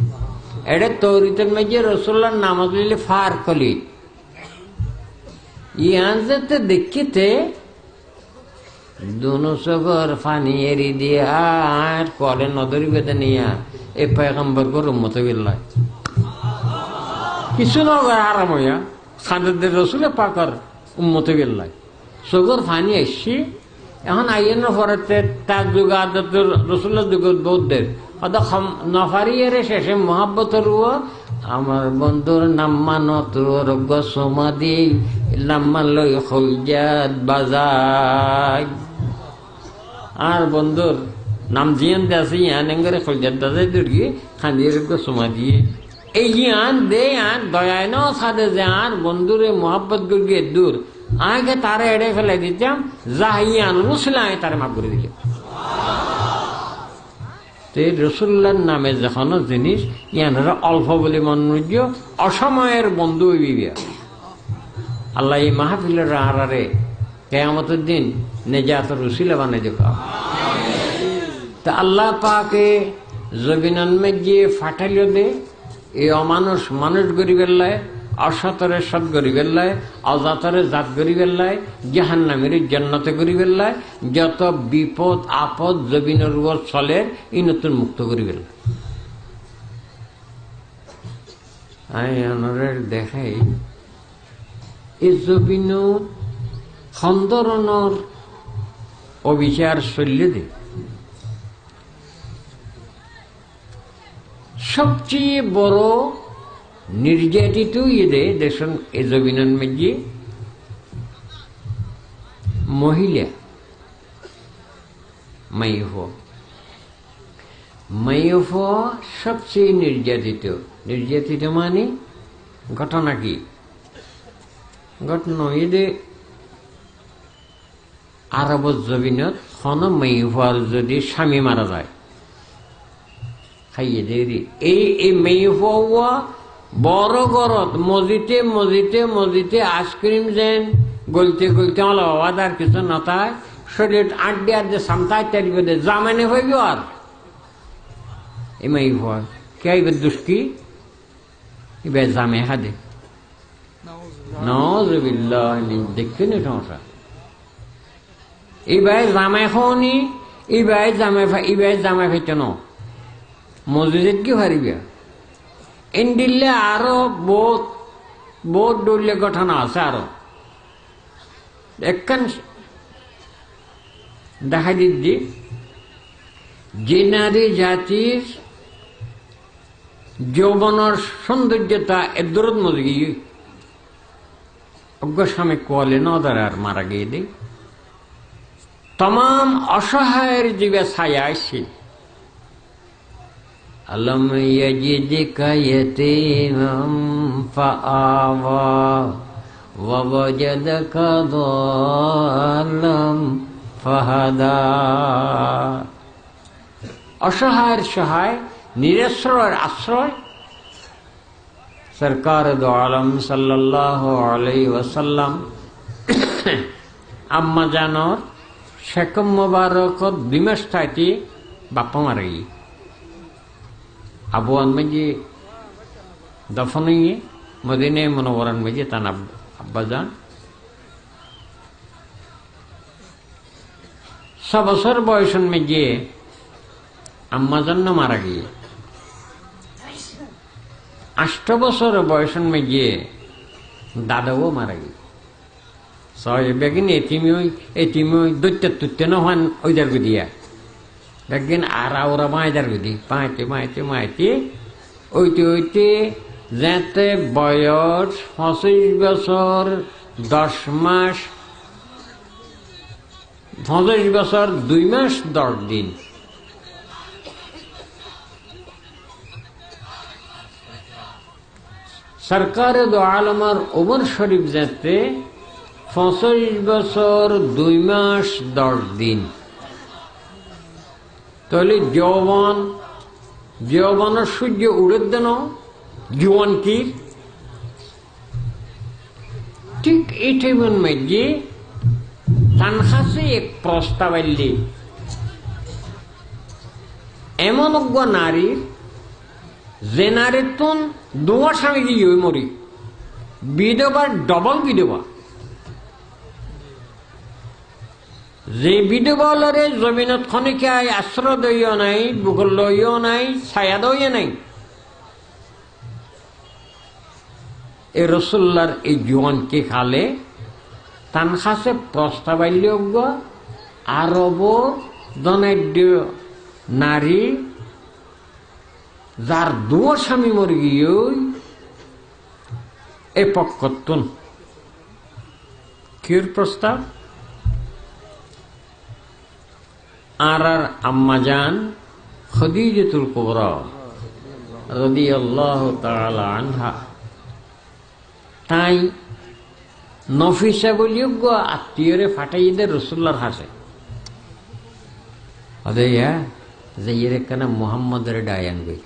এটা তৌরিতের মাঝে রসুল্লাহর নামাজ লিলে ফার কলি ইয়াতে দেখিতে দুনো সগর ফানি এরি দিয়ে আর কলে নদরি বেঁধে নিয়া এ পয়গম্বর কর উম্মত বিল্লাহ কিছু নগর আরাম হইয়া সাদের রসুলে পাকর উম্মত বিল্লাহ সগর ফানি আসছি এখন আইন পরেতে তার যুগ রসুল্লাহ যুগ বৌদ্ধের নফারিয়ার শেষে মহাব্বতর আমার বন্ধুর নাম মানো তোর গসমাদি নাম্মালই হলজাত বাজাই আর বন্ধুর নাম জিয়ান দে আছে ইয়ান এঙ্গরে হলজাত বাজাই দুর্গি খান্দির গসমাদি এই ইয়ান দে আর দয়ায় ন সাদে যে আর বন্ধুরে মহাব্বত গুর্গে দূর আগে তারা এড়ে ফেলে দিতাম যা ইয়ান মুসলাম তারা মাফ করে দিল রসুল্লার নামে যখন জিনিস ইয়ানরা অল্প বলে মনোজ্ঞ অসময়ের বন্ধু বিবিয়া আল্লাহ এই মাহফিলের আহারে কিয়ামতের দিন নেজাত রসিলা বানাই দেখা তা আল্লাহ পাকে জবিনান মেজে ফাটাইল দে এই অমানুষ মানুষ গরিবের লাই অসতরে সৎ গরিবের লাই অজাতরে জাত গরিবের লাই জাহান্নামের জান্নাতে গরিবের লাই যত বিপদ আপদ জবিনের উপর চলে এই নতুন মুক্ত গরিবের লাই আইনের দেখাই এই জবিন খন্দরণর অবিচার শৈল্য দে সবচেয়ে বড় নির্যাতিত ইয়ে দেশন এ জবিনের মধ্যে মহিলা মাইফ সবচেয়ে নির্যাতিত মানে ঘটনা কি ঘটনা এদে আরব জবিনত খন মাইফার যদি স্বামী মারা যায় খাইয়ে দেরি এই মাইফা বড় গরত মজিতে আইসক্রিম যেন গলতে আলাদার কিছু নতায় শরীর আড্ডে আড্ডে সামতায় তারি বেদে জামানে হইব আর এমাই ভয় কে দুষ্কি এবার জামে হাদে নজবিল্লাহ দেখতে নি সমস্যা এবার জামাই খাওনি এবার জামাই খাইতে ন মসজিদ কি হারিবা ইন্ডিল্লে আরো বহুত দৌড়লে ঘটনা আছে আরো একখান দেখা দিচ্ছি যে নারী জাতির যৌবনের সৌন্দর্যতা এদরত মজে গিয়ে অজ্ঞস্বামী কোয়ালে নদার আর মারা গিয়ে দেয় तमाम असहायर जीवे ছায়া আসছে अलम यजिदका यतीमम फाआवा ववजदका दाल्लम ফাহাদা। অসহায়ের সহায় নিরাশ্রয়ের আশ্রয় সরকার দো আলম সাল্লাল্লাহু আলাইহি ওয়াসাল্লাম আম্মা জানর শেকম মোবারকত 2 মাস থাকি বাপ্পা মারা গিয়ে আবুয়ান মেজি দফন হয়ে মদিনে মনোবরান মেজি তান আব্বা যান 6 বছর বয়সন মেজি আম্মা জন্য মারা গিয়ে 8 বছর বয়সন মেজি দাদাও মারা গিয়ে বেগিন এতিমি দৈত্য তুত্য নহান ওইদার গুদিয়া বেগিন আর ওরা মায়েদার গুদি মাইতে ওইতে যাতে বয়স 25 বছর 10 মাস 25 বছর 2 মাস 10 দিন সরকার দো আলমার ওমর শরীফ যাতে 25 বছর 2 মাস 10 দিন তাহলে যৌবনের সূর্য উড়ে দেন জোয়ান কি ঠিক এই টাইমের মধ্যে তার কাছে এক প্রস্তাব আইলি এমন অজ্ঞ নারীর যে নারীর তুন 2 মাস আমি গিয়ে মরি বিধবা ডবল বিধবা যে বিধবালরে জমিনত খনিকে আশ্রয় দইও নাই বুকল লইও নাই ছায়া দইও নাই এ রসুল্লার এই জোয়ানকে খালে তান কাছে প্রস্তাব আইল্য আরব দনাঢ্য নারী যার 2 স্বামী মরে গিয়ে এ পক্ষতুন কির প্রস্তাব আর আম্মাজান খাদিজাতুল কুবরা রাদিয়াল্লাহু তাআলা আনহা তাই নফিসা বলিয়োগ্য আত্মীয়রে ফাটাইদের রসুল্লার হাসে অদয়া যাইয়ের কানা মোহাম্মদের ডায়ান গই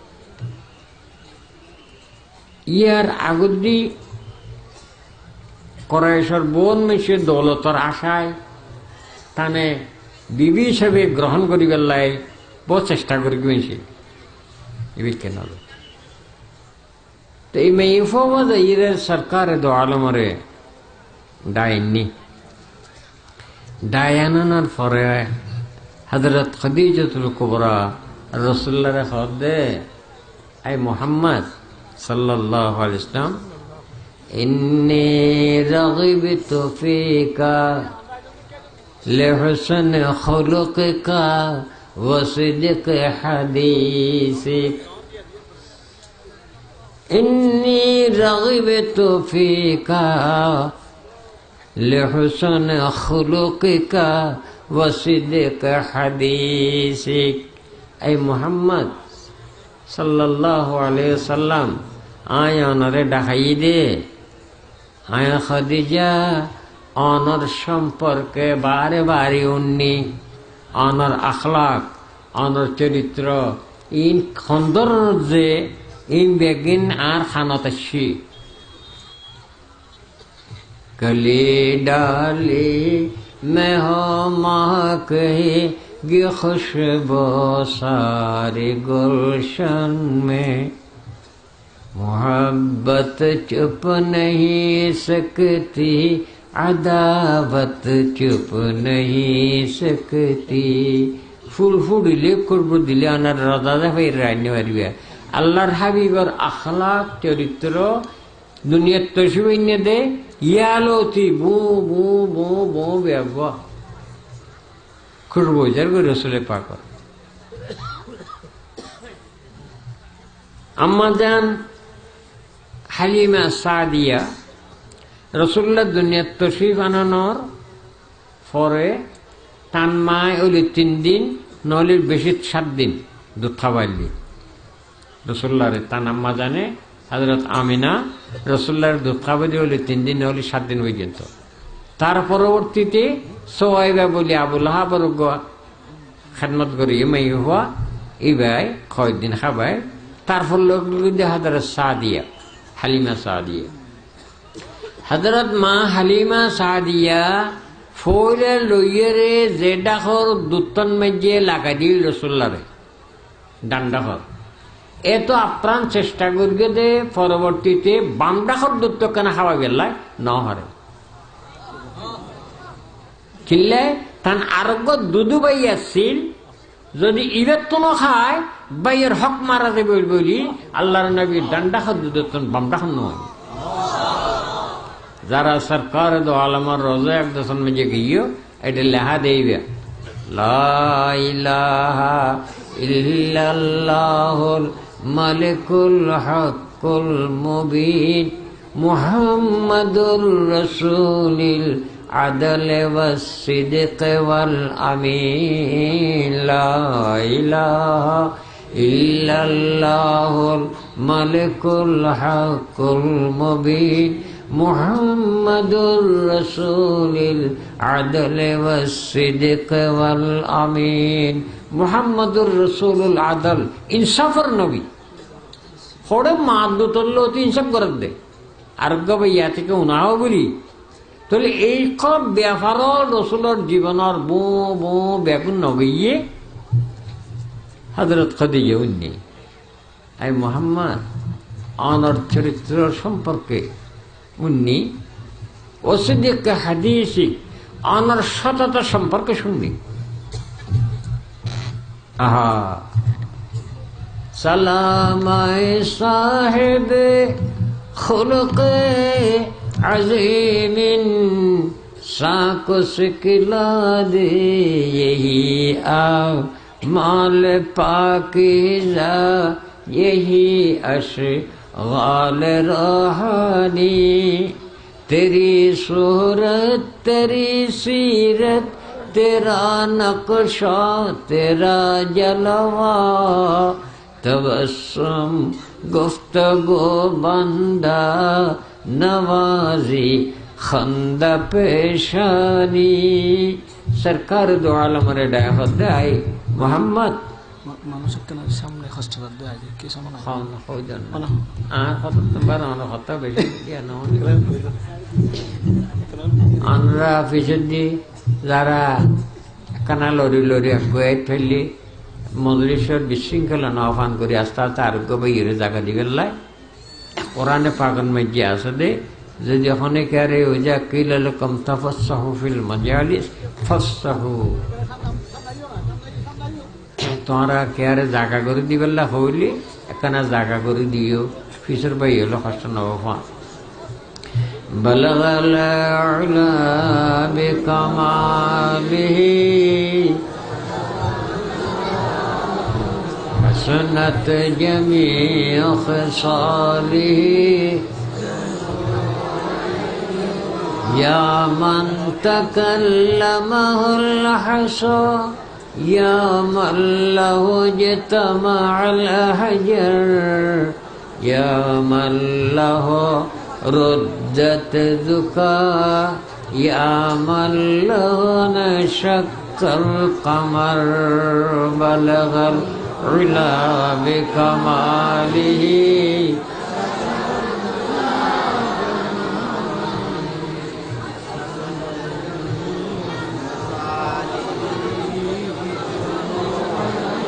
ইয়ার আগদি করাইশর বোন মিশে দৌলতর আশায় তানে বিবি হিসাবে গ্রহণ করিবার লাই বহু চেষ্টা করি গেছি এবার কেন তো এই মেয়েফাদ ইরের সরকারে দো আলমরে ডায়েননি ডায়ানার পরে হযরত খাদিজাতুল কুবরা রাসূলুল্লাহর হদে আই মুহাম্মদ সাল্লাল্লাহু আলাইহি ওয়াসাল্লাম ইন্নী রাগিবতু ফিকা لحسن خلقك وصدق حديثك إني رغبت فيك لحسن خلقك وصدق حديثك أي محمد صلى الله عليه وسلم آية نرى دخيدي آية خديجة অনর সম্পর্কে বারে বারে উন্নি অনর আখলাক অনর চরিত্র ইন খন্দর যে ইন বেগিন আর খানত আসি কলি ডালি মেহ মাহক গে খুশবু সারে গুলশন মে मोहब्बत चुप नहीं सकती আদাবত চুপ नहीं सकती ফুল ফুডিলে করব দিলে আনার রাজা ভাইয়ের রান্না পারবে আল্লাহর হাবিবর আখলাক চরিত্র দুনিয়ার তসবিনে দে ইয়ালতি বু বু বু বু ব্যব খুশবু যার গো রসুলে পাক আম্মা জান হালিমা সাদিয়া রসুল্লাহ দুনিয়ার তশরিফ আনানোর পরে তান মায় ওলি 3 দিন নলির বেশি 7 দিন দুধ খাওয়াইলি রসুল্লাহরে তান আম্মা জানে হযরত আমিনা রসুল্লাহর দুধ খাওয়াইলি ওলি 3 দিন নলি 7 দিন পর্যন্ত তার পরবর্তীতে সোয়াইবা বলি আবুল হাবর খেদমত করি মাই হওয়া ইবাই কয়েকদিন খাবাই তারপর লোক হযরত সাদিয়া হালিমা সাদিয়া হযরত মা হালিমা সাদিয়া ফইরে লইয়েরে যে ডাকর দুতন মেজে লাগাই দিল রসুল্লারে ডান্ডাখর এত আপ্রাণ চেষ্টা করিয়ে দে পরবর্তীতে বাম ডাকর দুত্ত কেন খাওয়া গেলায় ন হারে চিল্লে তান আরোগ্য দুদু বাই আসছিল যদি ইবের তো খায় বাইয়ের হক মারা দেবে বলি আল্লাহর নবী ডান্ডাখর দুদতন বাম ডাকর নয় যারা সরকার দো আলমার রোজা এক দশন মেজে গিয়েও এটা লেহা দেবে লা ইলাহা ইল্লাল্লাহুল মালিকুল হকুল মুবিন মুহাম্মাদুর রাসূলিল আদল ওয়াস সিদক ওয়াল আমিন লা ইলাহা ইল্লাল্লাহুল মালিকুল হকুল মুবিন মুহাম্মাদুর রাসূলিল আদল ওয়াস সিদক ওয়াল আমিন মুহাম্মাদুর রাসূলুল আদল ইনসাফের নবী হড়ে মাদুতল্লো ইনসাফ করে দে আর গবাইয়া থেকে উনাও বলি তাহলে এই সব ব্যাপার রসুলের জীবনের বো বো বেগুন নগিয়ে হযরত খাদিজা উন্নি আই মুহাম্মদ অনর চরিত্র সম্পর্কে উন্নি ওসিদিক হাদিসি অনর সততা সম্পর্কে শুননি আহা সালামায়ে সাহেবে খুলুকে আজিমিন সাকো সিকলা দে यही आमाल पाकीज़ा यही अशगाल रूहानी तेरी सूरत तेरी सीरत तेरा नक्शा तेरा जलवा तबस्सुम गुफ्तगू बंदा नवाजी खंदा पेशानी सरकार दो आलमरे डायखदे आई मोहम्मद মানুষের কেন সামনে কষ্ট করতে আগে কি সামনে খাওয়া খাওয়া জান কত তোমার অনেক কথা বেশি দিয়া না আমরা পিছনে যারা কানা লরি লরি আগুয়াই ফেললি মজলিসের বিশৃঙ্খলা নফান করে আস্তে আস্তে আরোগ্য বইয়ের জায়গা দিবেন লাই কোরআনে পাগন মধ্যে আছে দে যদি ওখানে কারে ওজা কিল কম তাফাসসাহু ফিল মাজালিস ফাসসাহু তোমরা কারে জায়গা করে দিবেলা হইলি একখানা জায়গা করে দিও ফিসের বই হলো কষ্ট নফা বলগল উলা বিকামালিহি حسنت جميع خصاله يا من تكلمه الحصى يا من له اجتمع الأحجار يا من له ردت ذكا يا من له نشق القمر بلغ العلا بكماله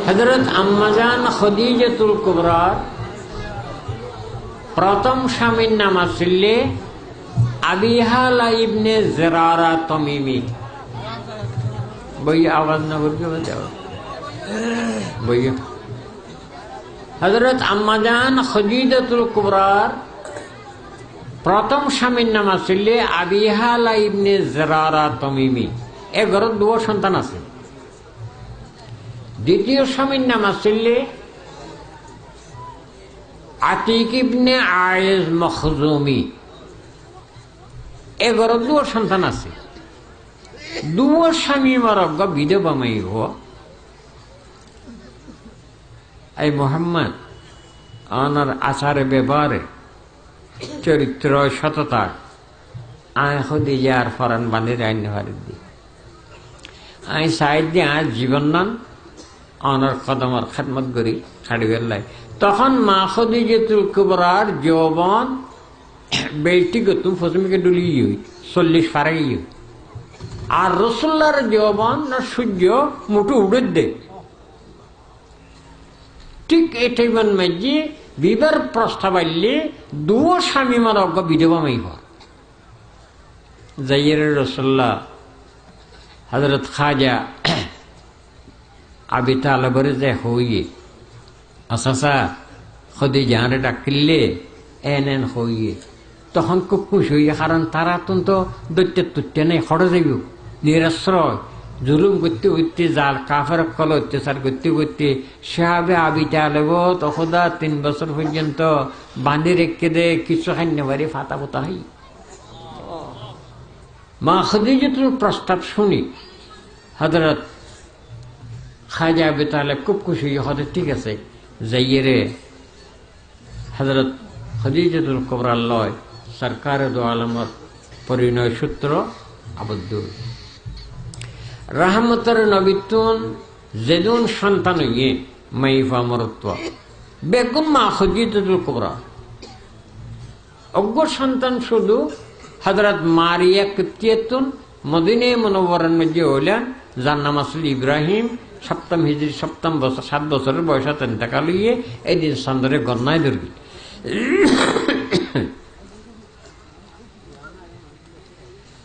হযরত আম্মাজান খদিজাতুল কুবরা প্রথম স্বামীর নাম ছিল আবিহালা ইবনে জরারা তমিমি বই আওয়াজ না করবে যাও বই হযরত আম্মাজান খদিজাতুল কুবরা প্রথম স্বামীর নাম ছিল আবিহালা ইবনে জরারা তমিমি এ ঘরের দুটো সন্তান আছে দ্বিতীয় স্বামীর নাম ছিল আতিক ইবনে আয়েজ মখজুমি এ ঘরের দুটো সন্তান আছে দুটো স্বামী মরগ্য বিধবা মাই হো এই মোহাম্মদ আনার আচারে ব্যবহারে চরিত্র সততা আয় খদিজা আর ফরান বানিয়ে রাইন হারি দি আই সাইড দিয়ে আজ জীবন নান অনার কদমর খেদমত করি ছাড়ি বেলাই তখন মা খদিজাতুল কুবরার যৌবন বেলটি গতুম ফসমিকে ডুলি 40 পারাই আর রসুল্লাহর যৌবন না সূর্য মুঠু উড়ে দে ঠিক এই টাইমের মাঝে বিবার প্রস্তাব আইলে দুও স্বামী মার অজ্ঞ বিধবা মাইব জাইয়ের রসুল্লাহ হজরত খাজা আবি তালেবরে যে হইয়ে আচ্ছা সদি যাহারে ডাকিলে এন হইয়ে তখন খুব খুশি হইয়ে কারণ তারা তো দৈত্য তুত্য নেই খড়ে যাইব নিরাশ্রয় জুলুম করতে করতে যার কাফের কল অত্যাচার করতে করতে সাহাবে আবি তালেব তখদা 3 বছর পর্যন্ত বাঁধে রেখে দে কিছু খান্য বাড়ি ফাতা পোতা হই মা খাদিজাতুর প্রস্তাব শুনি হযরত খাজা আবি তালেব খুব খুশি হতে ঠিক আছে যাইয়ে হযরত খাদিজাতুল কুবরা লয় সরকার দো আলমর পরিণয় সূত্র আবদ্ধ রহমতের নবীতুন যেদুন সন্তান ইয়ে মাইফা মরত্ব বেগুন মা খাদিজাতুল কুবরা অজ্ঞ সন্তান শুধু হযরত মারিয়া কিপ্তিয়াতুন মদিনে মুনওয়ারার মধ্যে হইলেন যার নাম আসলে ইব্রাহিম 7ম হিজরি 7ম বছর 7 বছরের বয়সে ইন্তেকাল হইয়ে এই দিন সন্ধ্যে গণনায় দুর্গী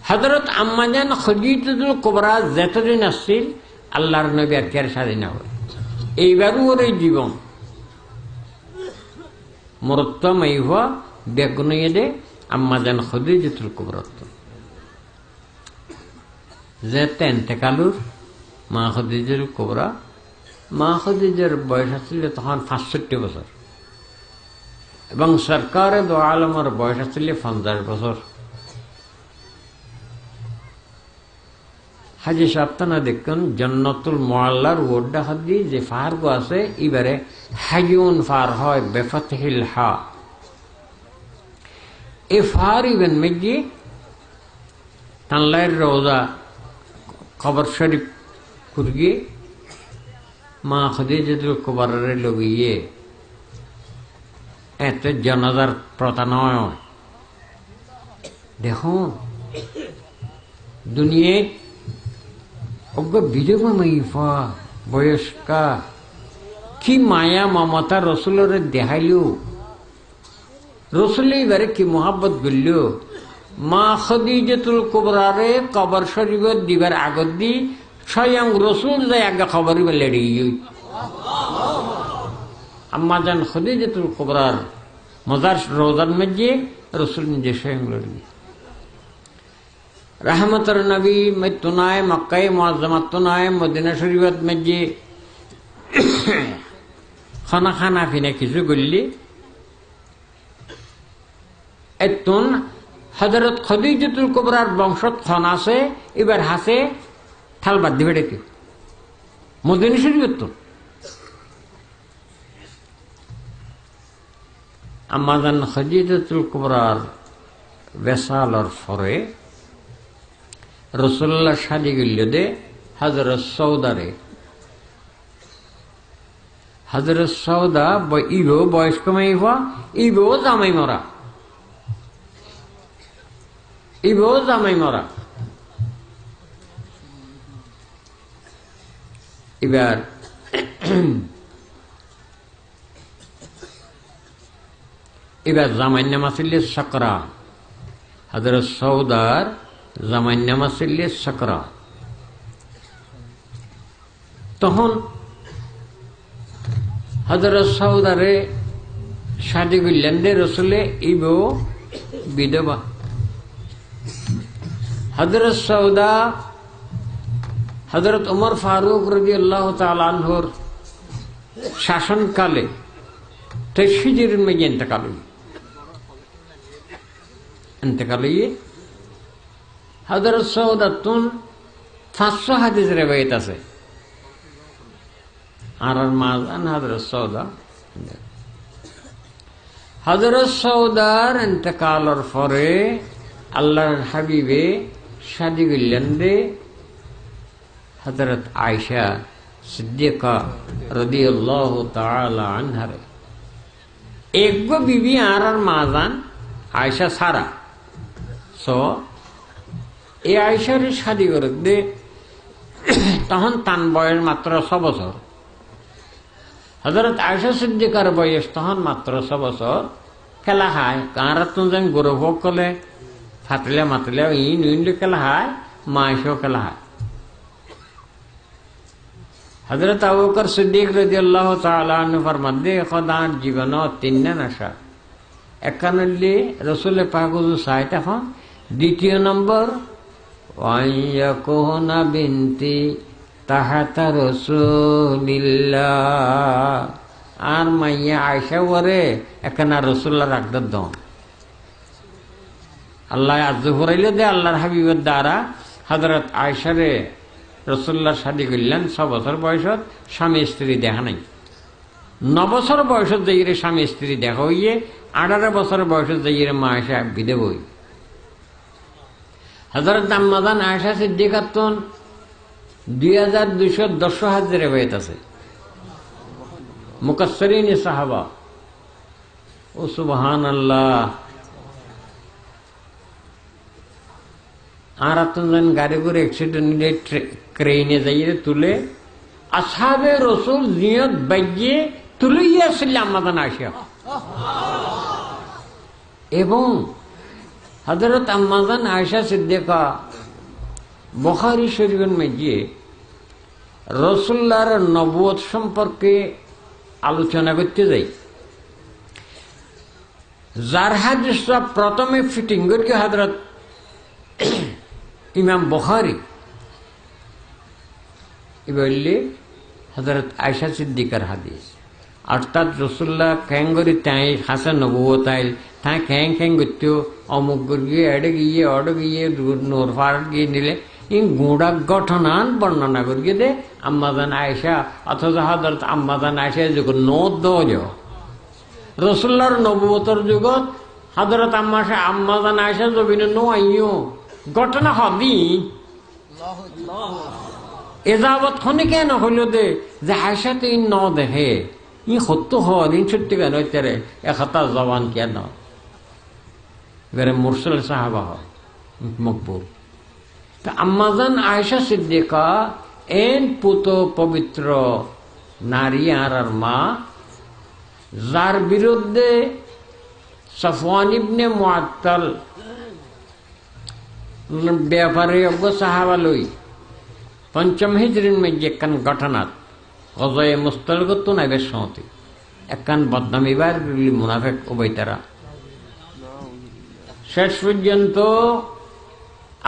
হযরত আম্মাজান খাদিজাতুল কুবরা যতদিন আসছিল আল্লাহর নবী আর কেয়ার স্বাধীন হয় এইবারও ওর এই জীবন মরত্ব মাইহা বেগুনিয়ে দে আম্মাজান খাদিজাতুল কুবরা যেতে ইন্তেকালুর মা খাদিজাতুল কুবরা মা খাদিজার বয়স আসছিল তখন 65 বছর এবং সরকার দো আলমের বয়স আসছিল 50 বছর হাজি সাপ্তানা দেখুন জন্নতুল মোয়াল্লার ওড্ডা হাদি যে ফাহারগো আছে এবারে হাজুন ফার হয় বেফাতহিল হা এ ফার ইবেন মেজি তানলাইর রোজা কবর শরীফ কুরগি মা খাদিজাতুল কুবরারে লগিয়ে এত জনাজার প্রথা নয় দেখুন দুনিয়ায় অজ্ঞ বিধবা মাইফা বয়স্কা কি মায়া মমতা রসুলের দেখাইল রসুল এবারে কি মোহাব্বত করল মা খাদিজাতুল কুবরারে কবর শরীফত দিবার আগত দি স্বয়ং রসুল যায় আগে খবর লেড়ি আম্মা জান খাদিজাতুল কুবরার মজার রোজার মধ্যে রসুল নিজে স্বয়ং লড়ি রহমতের নবী মৃত্যুনায় মক্কায় মুআজ্জামাতুনায় মদিনা শরীফত মধ্যে খানা ফিনা কিছু করলি এতুন হযরত খাদিজাতুল কুবরার বংশত খন আছে এবার হাসে থাল বাদ দিবে ডেকে মদিনা শরীফত আম্মা জান খাদিজাতুল কুবরার বেসালর ফরে রসুল্লাহ শাদি গেল দে হযরত সৌদারে হযরত সৌদা ইবো বয়স্ক মাইফা ইবো জামাই মরা এবার জামাই নাম আসলে সকরা হযরত সৌদার জামাইর নাম আসলে সকরা তখন হযরত সৌদারে শাদি করলেন দে রসুলে ইবো বিধবা হযরত সৌদা হযরত ওমর ফারুক রাদিয়াল্লাহু তাআলা আনহুর শাসনকালে 23 হিজরির মধ্যে ইন্তেকাল হইয়ে হযরত সৌদাতুন 500 হাদিস রিওয়ায়াত আছে আর মাজান হযরত সৌদা হযরত সৌদার ইন্তেকালের পরে আল্লাহর হাবিবে শাদি করলেন দে হযরত আয়েশা সিদ্দিকা রাদিয়াল্লাহু তাআলা আনহারে একগো বিবি আর মাজান আয়েশা সারা সো এই আয়েশার শাদী করে দে তখন তার বয়স মাত্র 6 বছর। হযরত আয়েশা সিদ্দিকার বয়স তখন মাত্র 6 বছর। খেলা খায় কারা তো যেন গৌরব কলে ফাটলে মাতলে ইন্ডি খেলা হয়, মায়েশও খেলা হয়। হযরত আবু বকর সিদ্দিক রাদিয়াল্লাহু তাআলা আনহু ফরমান দে খোদার জীবন 3 আশা। একানলি রাসূল পাক চাই তখন দ্বিতীয় নম্বর ওয়াইয়াকুনা বিনতি তাহাতা রাসূলিল্লাহ, আর মাইয়া আয়েশা ওরে একানা রাসূলুল্লাহ রাখদত দন আল্লাহ আজ্জ হরাইলে দে আল্লাহর হাবিবের দ্বারা হযরত আয়েশারে রাসূলুল্লাহ শাদী করলেন 6 বছর বয়সত। স্বামী স্ত্রী দেখা নাই। 9 বছর বয়সত যাইরে স্বামী স্ত্রী দেখা হইয়ে 18 বছর বয়সত যাইরে মা আয়েশা বিদে বই। হযরত আম্মাজান আয়েশা সিদ্দিকাতুন 2210 হাজারে হয়ে আছে। মুকাসসিরিন সাহাবা ও সুবহানাল্লাহ। আর আপনার গাড়ি করে অ্যাক্সিডেন্টে ক্রেনে যাইয়ে তুলে আসহাবে রসুল জিয়ত বাইয়ে তুলে আসলে আম্মাজান আয়েশা এবং হযরত আম্মাজান আয়েশা সিদ্দিকা বুখারী শরীফের মধ্যে রাসূলুল্লাহর নবুয়ত সম্পর্কে আলোচনা করতে যাই। যার হাদিসটা প্রথমে ফিটিং করে হযরত ইমাম বুখারী বললে হযরত আয়েশা সিদ্দিকার হাদিস, অর্থাৎ রাসূলুল্লাহ ক্যাঙ্গরি তাই হাসান নবুয়ত আইল তাই ক্যাং করতেও অমুক গিয়ে এড়ে গিয়ে অড়ে গিয়ে নূর ফার গিয়ে নিলে এই গোড়া ঘটনান বর্ণনা করিয়ে দে আম্মাজান আয়েশা। অথচ হযরত আম্মাজান আয়েশা যখন নোট দেওয়া রাসূলুল্লাহর নবুয়তর যুগত হযরত আম্মাজান আয়েশা জবিনে নো আইও ঘটনা হবি এজাবত খনে কেন হইল দে যে আয়েশা তো ন দেখে ই সত্য হন সত্যি কেন হইতারে একটা জবান কেন এবারে মুরসাল সাহাবা হয় মকবুল। তা আম্মাজান আয়েশা সিদ্দিকা এন পুত পবিত্র নারী আর মা, যার বিরুদ্ধে সফওয়ান ইবনে মুআত্তাল ব্যাপারে সাহাবা লই 5ম হিজরির মধ্যে একখান ঘটনাত গজয়ে মুস্তালিকত নাইবের সহতি একখান বদনামিবার মুনাফেক উবাইতারা শেষ পর্যন্ত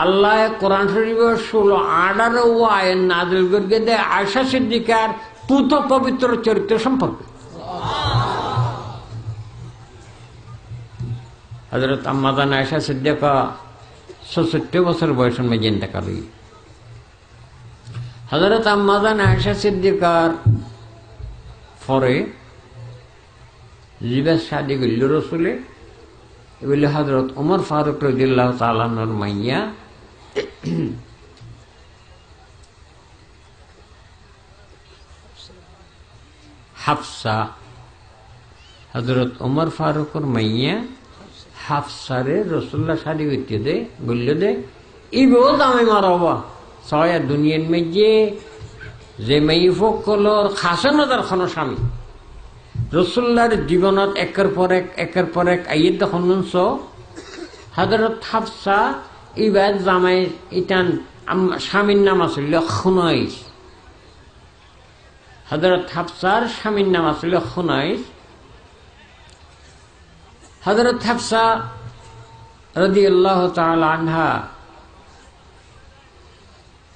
আল্লাহ কোরআন শরীফের 16-18 আয়াত নাযিল করে দেয় আয়েশা সিদ্দিকার পুত পবিত্র চরিত্র সম্পর্কে। হযরত আম্মাজান আয়েশা সিদ্দিকা 66 বছর বয়সের মধ্যে ইন্তেকাল হই। হযরত আম্মাজান আয়েশা সিদ্দিকার পরে জিবাস শাদী করল রাসূলে বলে হযরত ওমর ফারুক রাদিয়াল্লাহু তাআলা আনহুর মাইয়া হাফসা। হযরত ওমর ফারুকের মাইয়া হাফসারে রাসূলুল্লাহ শাদী করতে দে বলল দে ইবো দামে মারবা ছয় দুনিয়ার মধ্যে যে মেয়ে ফকলর খাসানদার খানো স্বামী রাসূলুল্লাহর জীবনত একের পর এক আইয়ত দেখুনছ হযরত হাফসা ইবাদ জামাই ইটান স্বামীর নাম আছিল খুনাইস। হযরত হাফসার স্বামীর নাম আছিল খুনাইস। হযরত হাফসা রাদিয়াল্লাহু তাআলা আনহা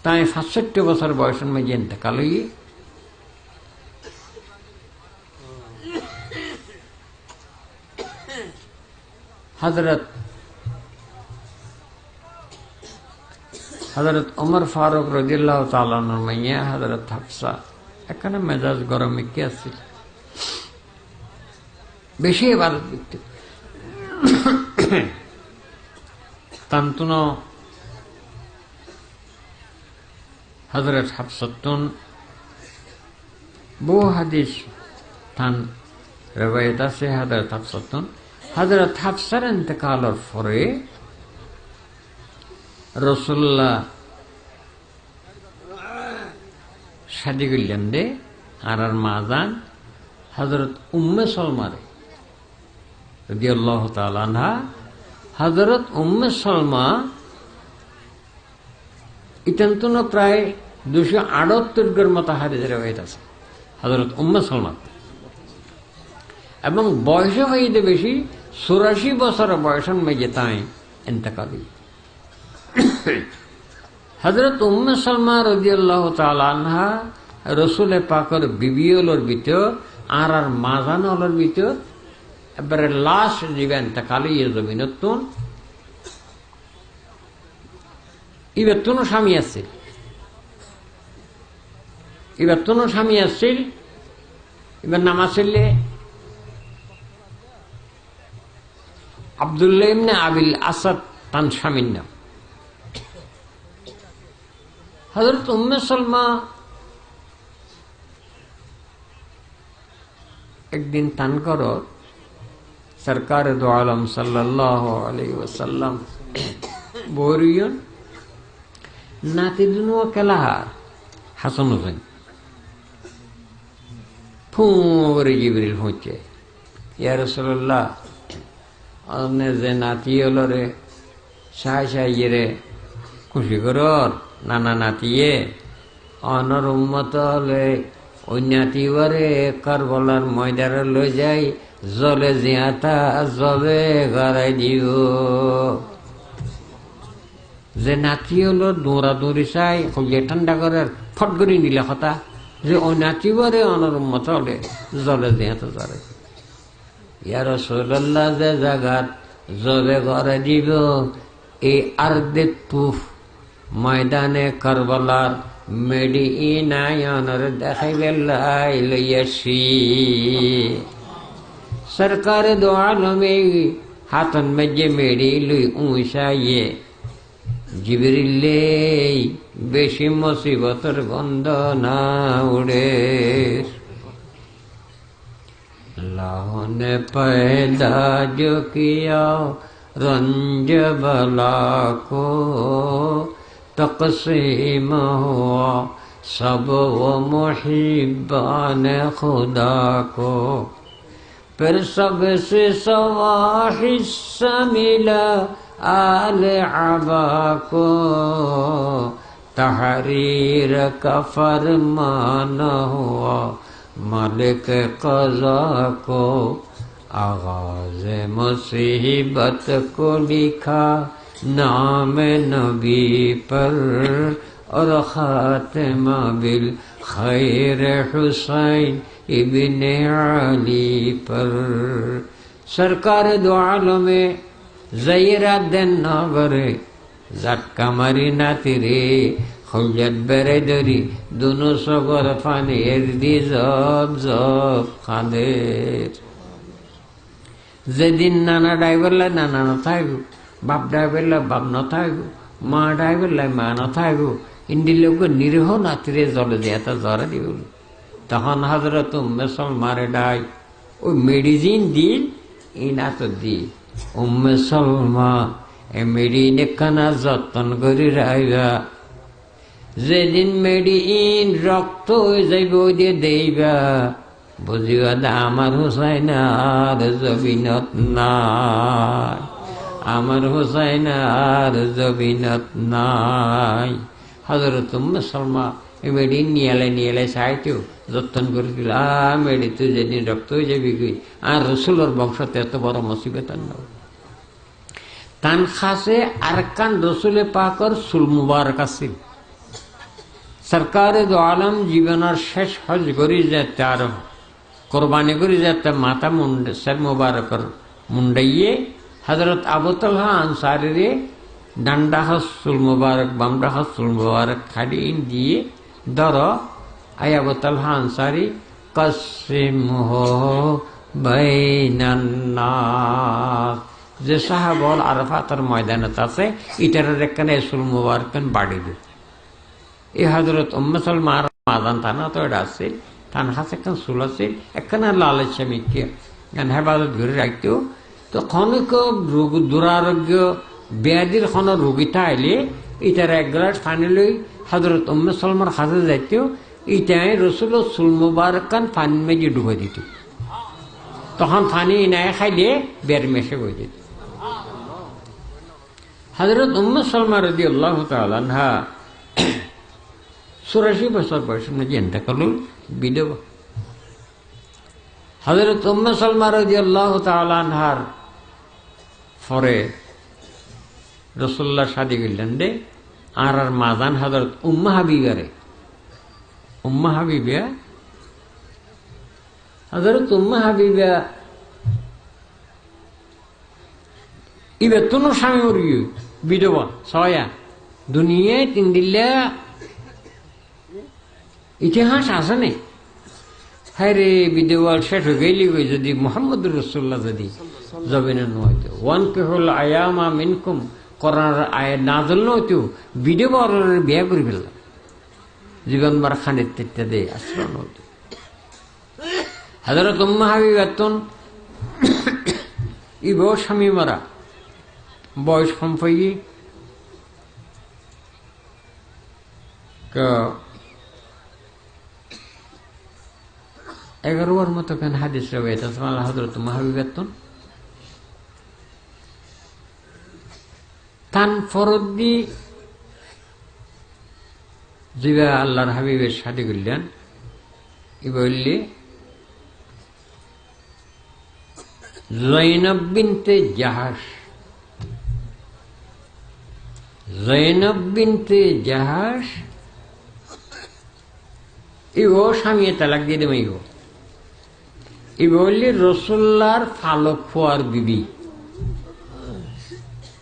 তাই 65 বছর বয়সের মধ্যে ইন্তেকাল হই। হযরত ওমর ফারুক রাদিয়াল্লাহু তাআলা আনহুর মাইয়া হযরত হাফসা এখানে মেজাজ গরমে কি আছে বেশি ইবাদত করতে তান্তন হযরত হাফসাতুন বহু হাদিস তান রওয়ায়াত আছে হযরত হাফসাতুন হযরত হাফসার ইন্তেকালের পরে রসুল্লাহ শাদি করলেন রে আর মা যান হজরত উম্মে সলমারে রাদিয়াল্লাহু তাআলা আনহা। হজরত উম্মে সলমা ইতান্তন প্রায় 278 গের মতো হাদিসের রিওয়ায়াত আছে হজরত উম্মে সলমা, এবং বয়সে হইতে বেশি 84 বছর বয়সের মেয়ে তাই ইন্তেকাল। হজরত উম্মে সলমা রাদিয়াল্লাহু তাআলা আনহা রসুল পাকের বিবিওলর ভিতর আর মাজানলর ভিতর এবারে লাস্ট জীবন ইন্তেকালে জমিনতুন ইবেতুনো স্বামী আসছিল, এবার নাম আসলে আব্দুল্লাহ ইবনে আবিল আসাদ তান স্বামীর নাম। হযরত উম্মে সালমা একদিন তান করো সরকার দো আলম সাল্লাল্লাহু আলাইহি ওয়াসাল্লাম বরিয়ন নাতি দুনো কেলাহার হাসান হোসেন ফুরে জিবরিল হচ্ছে, ইয়া রাসূলুল্লাহ আপনি যে নাতি হলো রে সাহায্য রে খুশি করর নানা নাতিয়ে অনর উম্মত হলে ওই নাতিবারে কারবালার ময়দানে লই যাই জলে জিয়াতা জলে গড়াই দিও। যে নাতি হলো দৌড়াদৌড়ি চাই হইলে ঠান্ডা করে ফট করে নিলে কথা যে ওই নাতিবারে অনর উম্মত হলে জলে জিয়াতা জলে। ইয়া রাসূলুল্লাহ যে জাগাত জলে গড়াই দিব এই আরদে তুফ ময়দানে কারবালার মেডিনায়নের দেখাইবে লইয়াছি। সরকার দো আলমে হাতন মেজে মেডি লই উঁচাইয়ে জিবরিলে বেশি মুসিবতের গন্ধ না উড়ে। লাহনে पैदा जो किया रंज बला को तक़सीम हुआ सब वो मुहिब्बान खुदा को, फिर सबसे सवा हिस्सा मिला आल अबा को, तहरीर का फरमान हुआ मालिक क़ज़ा को, आगाज़ मुसीबत को लिखा नाम नबी पर और खातिमा बिल खैर हुसैन इब्ने अली पर। सरकार दो आलमे ज़हीरा दिन नगरे जात कमरी नातिरे खुजत बेरे दरी दोनों सगर फाने एरदी जब जब खांदेर। যেদিন নানা ড্রাইভারলাই নানা নথাইব, বাপ ড্রাইভারলাই বাপ নথাইব, মা ড্রাইভারলাই মা নথাইব, ইন্দি লোক নিরীহ নাতিরে জলে দিয়ে তা জ্বরে দিব। তখন হযরত উম্মে সালমারে ডাই ওই মেডিসিন দিন ইনা তো দি উম্মে সালমা এ মেডিনে কানা যত্ন করে রাইবা, যেদিন মেডিন রক্ত হয়ে যাইব ওই দিয়ে দেইবা বুঝিবা আমার হুসাইন আর জবিনত নাই, আমার হুসাইন আর জবিনত নাই। হযরত উম্মে সালমা এই মেডি নিয়ে এলে চাইতো যত্ন করে দিল। মেডি তুই যেদিন রক্ত হয়ে যাবি গই আর রসুলের বংশতে এত বড় মুসিবত নয়। তান খাসে আর কান রসুলে পাকর সুল মুবারক আছিল। সরকারে দো আলম জীবনের শেষ হজ করি যেতে আর কোরবানি করি যেতে মাথা সর মুবারকর মুন্ডাইয়ে হজরত আবু তালহা আনসারিরে ডান্ডা হসুল মুবারক বামডা হসুল মুবারক খাড়ি দিয়ে ধর আই আবু তালহা আনসারি কসিম হো বাইনান নাস, যে সাহাবল আরাফাতের ময়দানত আছে ইটার এখানে সুল মুবারক বাড়ি দে। এই হজরত উম্মে সালমার মাদান থানা তো এটা আছে, থান হাসে একখান সুল আছে একখানে লাল স্বামীকে হেফাজত ঘুরে রাখতেও। তো ক্ষণিক রোগ দুরারোগ্য ব্যাধির ক্ষণ রোগীটা আইলে ইটার এক গ্লাস পানি লই হজরত উম্মে সালমার হাতে যাইত ইটাই রসুল চুল মুবারকান পানি মেজে ডুবে দিত তখন পানি নাই খাইলে বের মেশে বই দিত হজরত উম্মে সালমা রাদিয়াল্লাহু তাআলা আনহা 84 বছর বয়সে জিন্দা করল বিধবা হযরত উম্মে সালমা রাদিয়াল্লাহু তাআলা আনহার পরে রাসূলুল্লাহ শাদী করলেন দে আর মাজান হযরত উম্মে হাবিবারে উম্মে হাবিবা হযরত উম্মে হাবিবা ইবে তুনো স্বামী মরিও বিধবা ছয়া দুনিয়ায় তিন দিল্লা ইতিহাস আছে নে হায় রে বিধবা শেষ হয়ে গেলি যদি মুহাম্মদুর রাসূলুল্লাহ যদি জমিনে নয়তো ওয়ান কে হল আয়ামা মিনকুম কোরআনের আয়াত নাযিল নয়তো বিধবা বিয়ে করে ফেললাম জীবন মার খানিত তেতে দে আশ্রয় নয়তো হযরত উম্মে হাবিবাতুন ইবো স্বামী মারা বয়স কম পাইয়ে 11 মতো কেন হাদিস রয়েছে হযরত উম্মে হাবিবাতুন তান ফরদি জিবা আল্লাহর হাবিবের শাদী করলেন ই বললি জৈনব বিনতে জাহাশ জৈনব বিনতে জাহাশ ইগো স্বামী তালাক দিয়ে দেবে ইগো ই বললি রসুল্লাহর ফালক ফুয়ার বিবি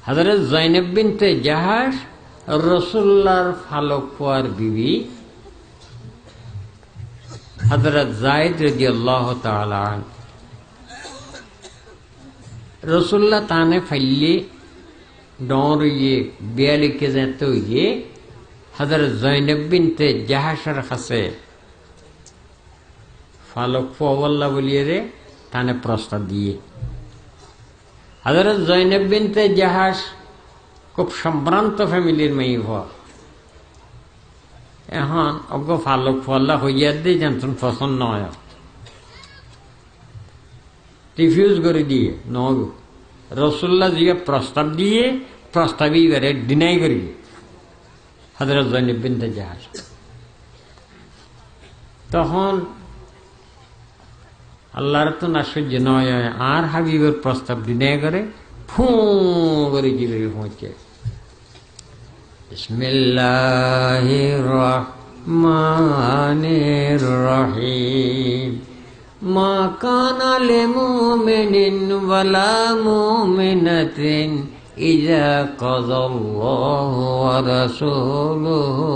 হযরত জৈনব বিনতে জাহাশ রসুল্লাহর ফালক ফুয়ার বিবি হযরত যায়েদ রাদিয়াল্লাহু তাআলা রসুল্লাহ তানে ফাইলে ডর ইয়ে বিয়ালিকে যেতে ইয়ে হযরত জৈনব বিনতে জাহাশের কাছে ফালক ফুয়াল্লাহ বলিয়ে রে তানে প্রস্তাব দিয়ে হযরত জৈনব বিনতে জাহাশ খুব সম্ভ্রান্ত ফ্যামিলির মেয়ে হওয়া এখন অজ্ঞ ফালক ফুয়াল্লাহ হইয়া দিয়ে জানতেন পছন্দ নয় রিফিউজ করে দিয়ে নগ রসুল্লাহ জিয়া প্রস্তাব দিয়ে প্রস্তাবই করে ডিনাই করি হযরত জৈনব বিনতে জাহাশ তখন আল্লাহর তো না সহ্য নয় আর হাবিবের প্রস্তাব ডিনাই করে ফু করে কি করে পৌঁছে বিসমিল্লাহির রহমানির রহিম মা কানা লিমুমিনিন ওয়ালা মুমিনাতিন ইযা কাযাল্লাহু ওয়া রাসূলুহু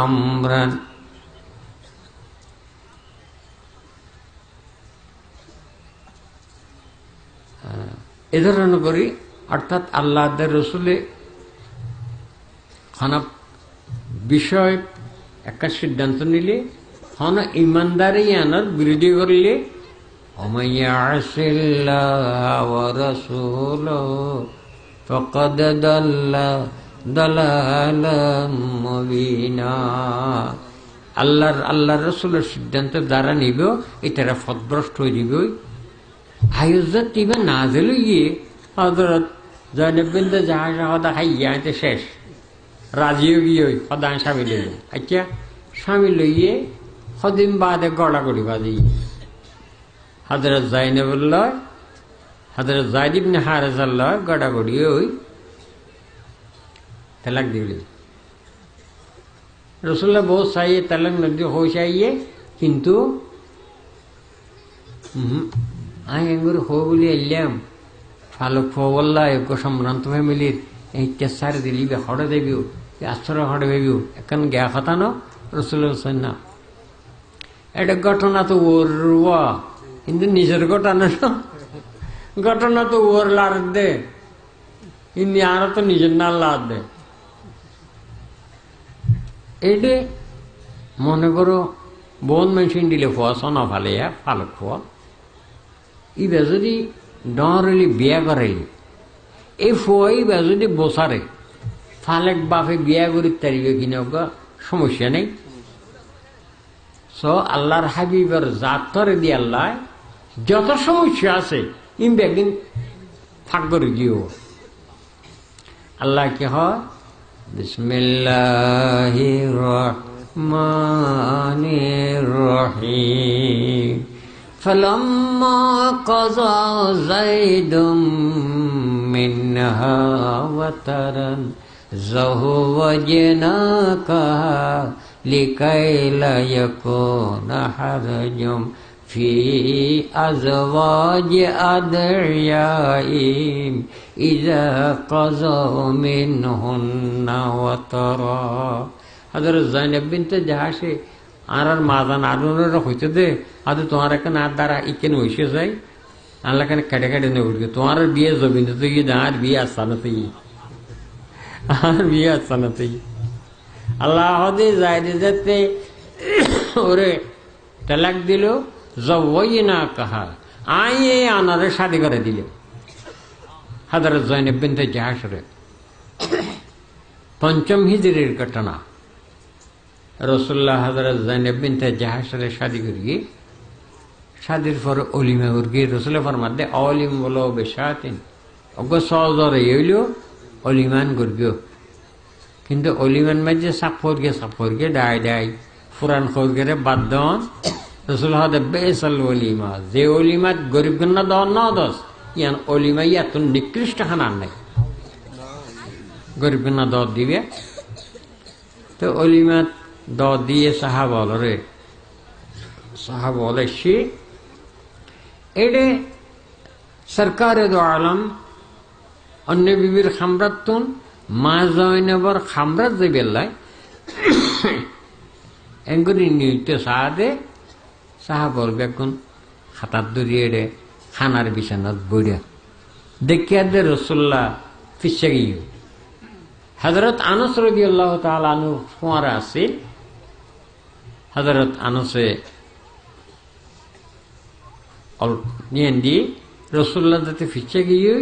আমরান এ ধরনের করি অর্থাৎ আল্লাহ রসুলে খানা বিষয় একটা সিদ্ধান্ত নিলে হন ইমানদারি আনার বিরোধী করলে আল্লাহ রসুলের সিদ্ধান্তের দ্বারা নিব এটারা ফতভ্রষ্ট হয়ে দিব আয়োজত ইবা নাজেল গিয়ে হযরত জৈনব বিনতে জাহাশ হদা খাইয়া আইতে শেষ রাজিও গিয়ে সদা স্বামী লইল আচ্ছা স্বামী লইয়ে সদিন বাদে গড়াগড়ি বাজি হযরত জৈনবুল্লাহ হযরত যায়েদ ইবনে হারেসাল্লাহ গড়াগড়ি ওই তালাক দিলে রাসূলুল্লাহ বহু চাইয়ে তালাক নদী হয়ে চাইয়ে কিন্তু আইগুর হো বলে এলাম ফালক ফল্লা এক সম্ভ্রান্ত ফ্যামিলির এইটা সারি দিলি হড়ে দেবিও আশ্চর্য হড়ে দেবিও এখন গা কথা ন রসুল হোসেন না এটা ঘটনা তো ওর কিন্তু নিজের ঘটনা ঘটনা তো ওর লার দে কিন্তু আর তো নিজের না লাদ দে এইটে মনে করো বোন মেশিন দিলে ফোয়া সোনা ফালে ফালক ফোয়া ইবা যদি ডরলি বিয়া করাইলি এই ফুয়াই বা যদি বসারে ফালেক বাপে বিয়া করি তারিবে কিনা সমস্যা নেই। সো আল্লাহর হাবিবের জাতরে দিয়ে আল্লাহ যত সমস্যা আছে ইমবে একদিন ফাঁক করে গিয়েও আল্লাহ কি হয় বিসমিল্লাহির রহমানির রহিম ফালাম্মা কাযা যাইদুম মিনহা ওয়াতারান যাওয়াজনাকাহা লিকাই লা ইয়াকুনা হারাজুম ফি আজওয়াজি আদইয়াইহিম ইযা কাযাউ মিনহুন্না ওয়াতারা। হযরত যায়েনব বিনতে জাহাশে আর মাদান আরুনের হইতে দে আদে তোমার এখানে আর দ্বারা ইকেন হইছে যাই আল্লাহ কানে কেটে কেটে নে উঠবে তোমার বিয়ে জবিন তো গিয়ে আর বিয়ে আসানাতে আর বিয়ে আসানাতে আল্লাহ হদে যাইদে যেতে ওরে তালাক দিল যাওয়াইনা কাহা আইয়ে আনারে শাদি করে দিল হযরত যায়েনব বিনতে জাহাশরে। পঞ্চম হিজরির ঘটনা। রাসূলুল্লাহ হযরত যায়েনব বিনতে জাহাশরে শাদি করিয়ে শাদির পর অলিমা করিয়ে রাসূলের ফরমাতে অলিম বলো বেশাতিন অজ্ঞ সহজরে হইলো অলিমান করবিও কিন্তু অলিমান মাঝে সাফর গিয়ে ডাই ডাই ফুরান খোর গেলে বাদ দন রাসূল হদে বেসাল অলিমা যে অলিমাত গরিব গন্না দন না দস ইয়ান অলিমা ইয়াত নিকৃষ্ট খানার নাই গরিব গন্না দর দিবে। তো অলিমাত দ দিয়ে সাহাবলরে সাহাবল এসে এডে সরকারে দো আলম অন্য বিবির খামরাতুন মা জয়নবর খামরাত যে বেল্লায় এঙ্গুরি নিতে সাহাদে সাহাবল বেগুন খাতার দরিয়ে এডে খানার বিছানাত বইয়া দেখিয়া দে রাসূলুল্লাহ ফিসে গিয়ে হযরত আনাস রাদিয়াল্লাহু তাআলা আনহু ফুয়ারা আছে। হযরত আনাসে নিয়েন্দি রাসূলুল্লাহ যাতে ফিসে গিয়ে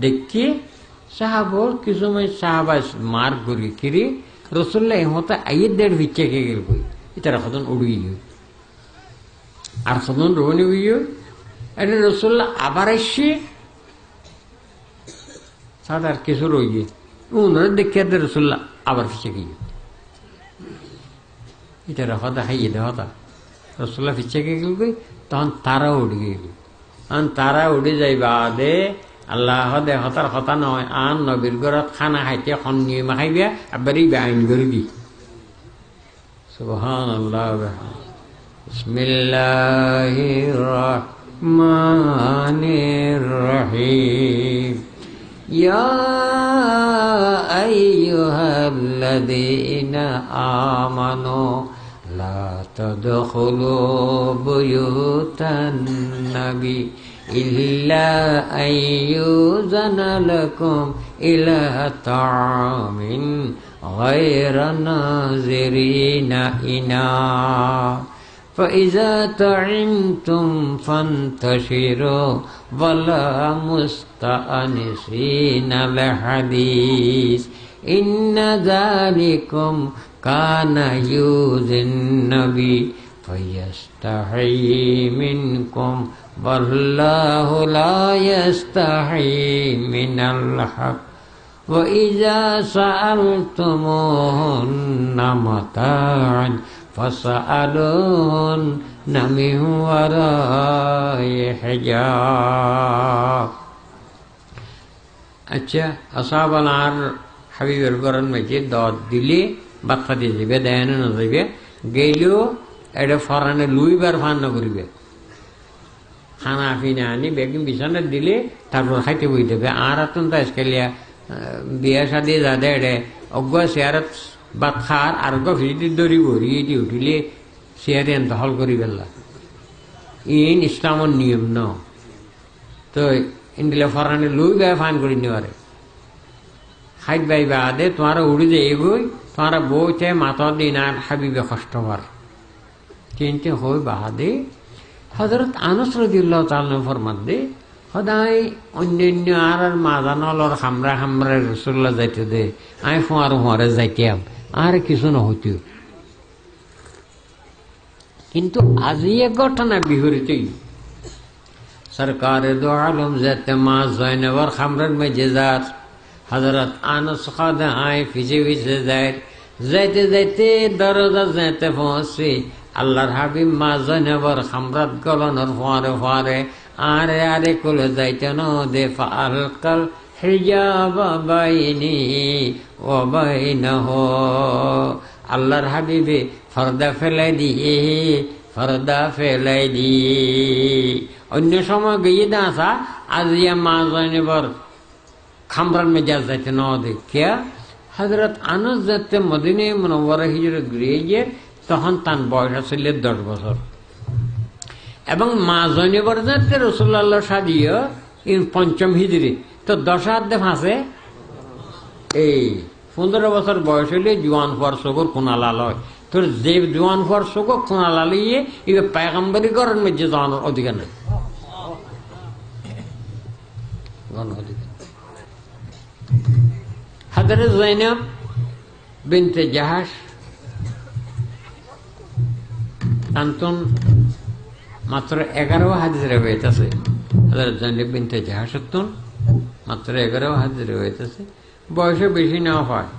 দেখি সাহাবল কিছু সাহাবাই মার গড়ি কিরি রাসূলুল্লাহ হতে আইয়ে দেড় ফিসে কে গেল কই এটা খতন উড়ি আর খতন রোনি হইও এটা রাসূলুল্লাহ আবার এসে সাদার কিছু রইয়ে উনারা দেখিয়া দে রাসূলুল্লাহ আবার ফিসে গিয়ে এটা হতা হাইয়ে দে হতা রাসূলুল্লাহ ফিসে কে গেল কই তখন তারা উড়ে গেল। আন তারা উড়ে যাইবা দে আল্লাহ দে হতার কথা নয় আন নবীর ঘরত খানা খাইতে খন নিয়ে মাখাইবে আবারই আইন করে দি সুবহানাল্লাহ। বিসমিল্লাহির রহমানির রহিম ইয়া আইয়ুহাল্লাযীনা আমানু লা তাদখুলু বুয়ুতান নাবী ইল্লা আইয়ুযানা লাকুম ইলা তাআমিন গায়রা নাযিরিনা ইনা فإذا طعمتم فانتشروا ولا مستأنسين لحديث إن ذلكم كان يؤذي النبي فيستحيي منكم والله لا يستحيي من الحق وإذا سألتموهن متاعا فاسألوهن من وراء حجاب। আচ্ছা আসাবালার হাবিবের গরন মেঝে দত দিলে বাচ্চা দিয়ে যাবে দেয় না যাবে গেলেও এটা ফরানে লুইবার ফান না করিবে খানা ফিনা আনি বেগম বিছানা দিলে তারপর খাইতে বই দেবে আর আতন তো আজকালিয়া বিয়া শাদি যা দে এডে অজ্ঞ চেয়ারত ভাত খার আর অজ্ঞ ফিরিটি দৌড়িব রিয়েটি উঠিলে চেয়ারে দখল করি পেলা ইন ইসলামর নিয়ম ন তো ইন্দিলে ফরানে লুই বে ফান করি নেওয়ারে খাইত বাই বাদে তোমার উড়ি যে এগোই তোমার বইতে মাথা দিন আর হাবিবে কষ্ট হওয়ার কিন্তু হই বাদে হযরত আনাস রাদিয়াল্লাহু তাআলা ফরমান দে সদায় অন্যান্য আর মাজানলর হামরা হামরা রসুল্লাহ যাইতে দে আমি ফোঁয়ারে যাইতাম আর কিছু নহইত। কিন্তু আজি এক ঘটনা বিহরিতই সরকার দো আলম যাতে মা জয়নবর খামরার মেজেজার হজরত আনস খাদা আয় পিছে পিছে যায়, যাইতে যাইতে দরজা যাইতে পৌঁছে আল্লাহর হাবিব মা জয়নবর খামরাত গলনের ফোয়ারে ফোয়ারে আরে আরে কোলে যাইতে ন দে ফালকাল হিজাব বাইনি ও বাইনহ, আল্লাহর হাবিবে ফর্দা ফেলাই দিয়ে ফর্দা ফেলাই দিয়ে। অন্য সময় গিয়ে দাসা আজিয়া মা জয়নবর খামরার মেজাজ যাইতে ন দে কে হজরত আনস যাতে মদিনে মুনওয়ারা হিজরত গিয়ে তখন তার বয়স ছিল 10 বছর এবং মা জয়নবর যাতে রসুল্লাহ সাদিও 5ম হিজরি তো 10 হাত ফাঁসে এই 15 বছর বয়স হইলে জোয়ান হওয়ার চোখর কোনালাল হয়। তোর যে জোয়ান হওয়ার চোখ কোনালালিয়ে এবার পায়গাম্বারি করার মধ্যে যাওয়ানোর অধিকার নেই, হযরত যায়েনব বিনতে জাহাশ তান্তন মাত্র 11 হাদিস রিওয়ায়াত আছে। হযরত যায়েনব বিনতে জাহাশের তুন মাত্র 11 হাদিস রিওয়ায়াত আছে। বয়সে বেশি না হয়,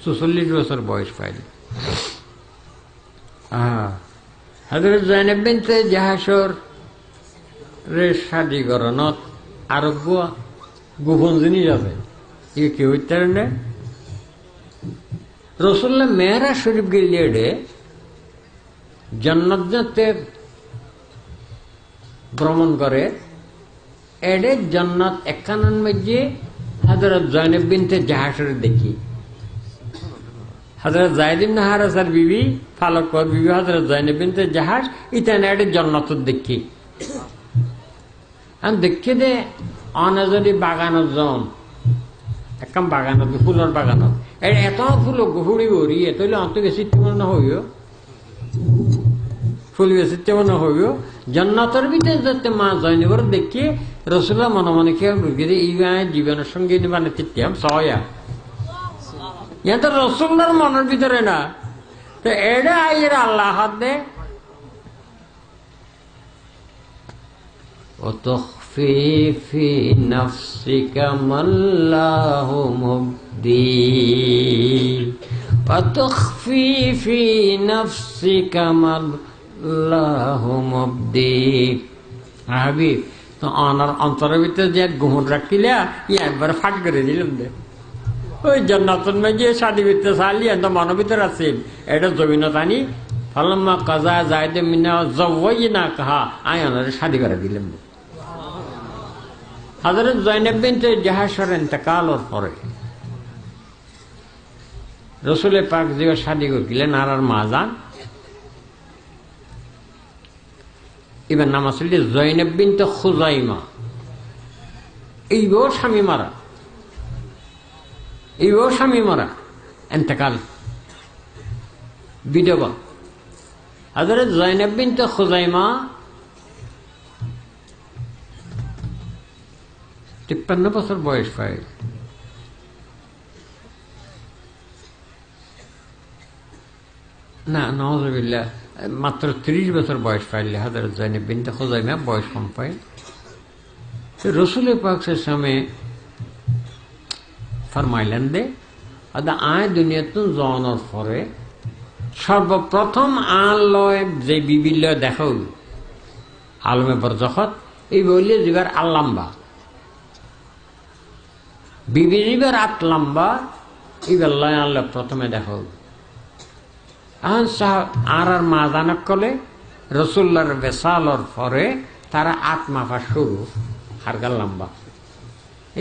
44 বছর বয়স পাইল। হযরত যায়েনব বিনতে জাহাশর শাদী করণত আরোগ্য গোপন জিনিস আছে, এ কি হইতে না রসুল্লাহ মেহরাজ শরীফ গেলে জান্নাত যাতে ভ্রমণ করে এডে জান্নাত একখানার মধ্যে হযরত যায়েনব বিনতে জাহাশের দেখি। হযরত যায়েদ ইবনে হারেসার বিবি ফালকর বিবি হযরত যায়েনব বিনতে জাহাশ ইতানে এডে জান্নাত দেখি। আমি দেখি দে অনে যদি বাগানত যান একদম বাগানত ফুলের বাগানত এত ফুল ঘুরি ঘুরি তৈলে অন্তকে চিত্তে মনে হইও ফুল চিত্তে মনে হইও জান্নাতের ভিতরে যাতে মা জয়নবর দেখি রসুল্লাহ মনে মনে খেয়ে এই জীবনের সঙ্গে নিবানে চিত্তাম সয়া ইয়া তো রসুল্লার মনের ভিতরে না তো এটা আইয়ের আল্লাহ হাত দে وتخفي في نفسك ما الله مبدي وتخفي في نفسك ما الله مبدي হাবিব তো আনার অন্তরের ভিতরে যে গুহন রাখিলা একবার ফাট করে দিলাম দে ওই জান্নাতুল মাঝে শাদী ভিতরে চালি এত মনের ভিতরে আছে এটা জমিনত আনি ফালাম্মা কাজা যায়েদ মিনা যাওয়াইনা কাহা আয় আনার শাদী করে দিলাম। হযরত যায়েনব বিনতে জাহাশের ইন্তেকালের পরে রসুল পাক যে শাদী করলেন আর মা যান এবার নাম আসল যায়েনব বিনতে খুজাইমা। এইবার স্বামী মারা ইন্তেকাল বিধবা। হযরত যায়েনব বিনতে খুজাইমা 53 বছর বয়স পায়। না নাউযুবিল্লাহ মাত্র 30 বছর বয়স পাইলে হযরত যায়েনব বিনতে খুজাইমা বয়স কম পায়। রসুল পাক সামনে ফরমাইলেন দে আদা আয় দুনিয়াতে জন্মের পরে সর্বপ্রথম আল্লাহ যে বিবিল্য দেখাও আলমে বরজখত এই বললে জিবার আল্লাম্বা বিবি জিবার আট লম্বা ইবাল্লাহ আল্লাহ প্রথমে দেখাও আর মা জানক কলে রসুল্লার বেসালর পরে তারা 8 মাফা শুরু হারগাল লম্বা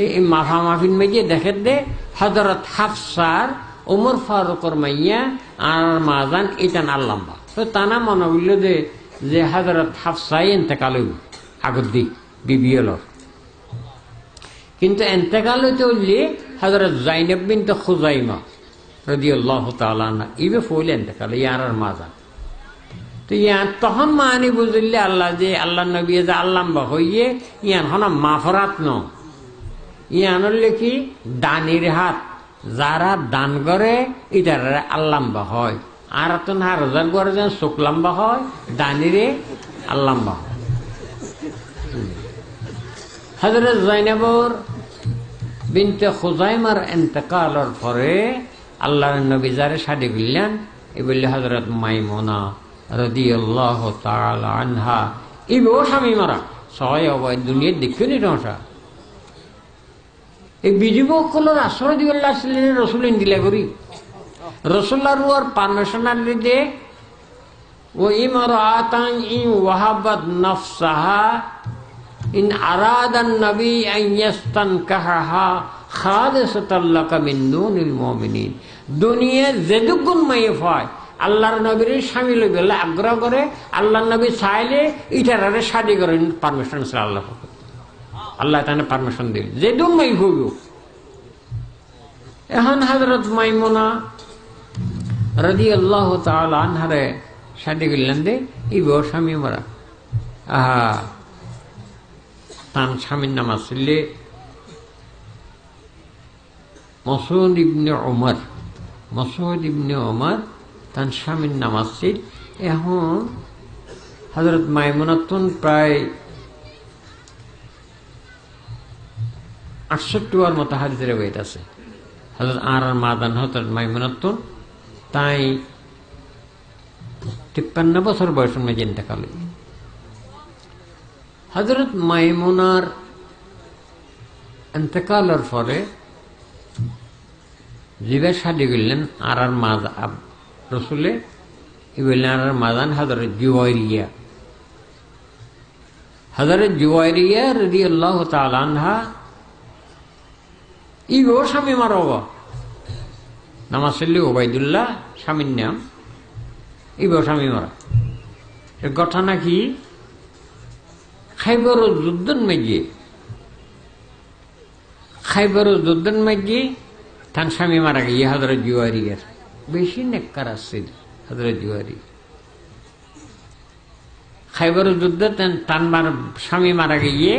এই মাফা মাফিন মেজে দেখে দে হযরত হাফসার ওমর ফারুকর মাইয়া আর মাজান ইটান আল্লাম্বা তো তানা মনে হইল যে হযরত হাফসাই ইন্তেকাল হইব আগর দিক বিবিএলর কিন্তু ইন্তেকাল হইতে হইলে হযরত যায়েনব বিনতে খুজাইমা রাদিয়াল্লাহু তাআলা আনহা ইবে ফইলে ইন্তেকাল ইয়ার আর মাজান তো ইয়ান তখন মানি বুঝলে আল্লাহ যে আল্লাহ নবী যে আল্লাহ হইয়ে ইয়ান হন মাফরাত ন ইয়ান হলে কি দানির হাত যারা দান করে ইটার আল্লাম্বা হয় আর তো হাজার করে যেন চোখ লম্বা হয় দানিরে আল্লাম্বা হয়। হযরত যায়নাবর বিনতে খুজাইমার ইন্তেকালের পরে আল্লাহর নবী যারে শাদী করলেন এই বললে হযরত মাইমুনা রাদিয়াল্লাহু তাআলা আনহা ইবো স্বামী মারা সবাই অবয় দুনিয়ার দেখে নি নশা এই বিজীবক কলর আশ্রয় দিল্লাহ ছিলেন রসুল ইন্দিলা করি রসুল্লাহ রুয়ার পারমিশনার দিতে ও ইমরাতান ইন ওয়াহাবাত নাফসাহা ইন আরাদান নবী আন ইয়াস্তানকাহা খালিসাতাল লাকা মিন দুনিল মুমিনিন দুনিয়া যেদুগুন মাইফায় আল্লাহর নবীর স্বামী লইবে আগ্রহ করে আল্লাহর নবী চাইলে ইটারে শাদী করেন পারমিশন আছে আল্লাহ আল্লাহ তাহলে পারমিশন দিল যে দুন মাই হইব। এখন হযরত মাইমুনা রাদিয়াল্লাহু তাআলা আনহারে শাদী করলেন দে ইব স্বামী মারা তার স্বামীর নাম আসলে মাসউদ ইবনে উমর। মাসউদ ইবনে উমর তার স্বামীর নাম আসছিল। এখন হযরত মাইমুনাতুন প্রায় 68 মতো হাদিসের বইত আছে। হযরত আর মাদান হযরত মাইমুনাতুন তাই 53 বছর বয়সের মধ্যে ইন্তেকাল। হযরত মাইমুনার ইন্তেকালের পরে জিবা শাদী করলেন আর মাদা রসুলে বললেন আর মাদান হযরত জুওয়াইরিয়া। হযরত জুওয়াইরিয়া রাদিয়াল্লাহু তাআলা আনহা ইগো স্বামী মারব নাম আসলে ওবাইদুল্লাহ স্বামীর নাম ইগো স্বামী মারা। ঘটনা কি খাইবর যুদ্ধের মাঝে তার স্বামী মারা গিয়ে হযরত জুওয়াইরিয়ার বেশি নেককার আসছিল। হযরত জুওয়াইরি খাইবর যুদ্ধে তার স্বামী মারা গিয়ে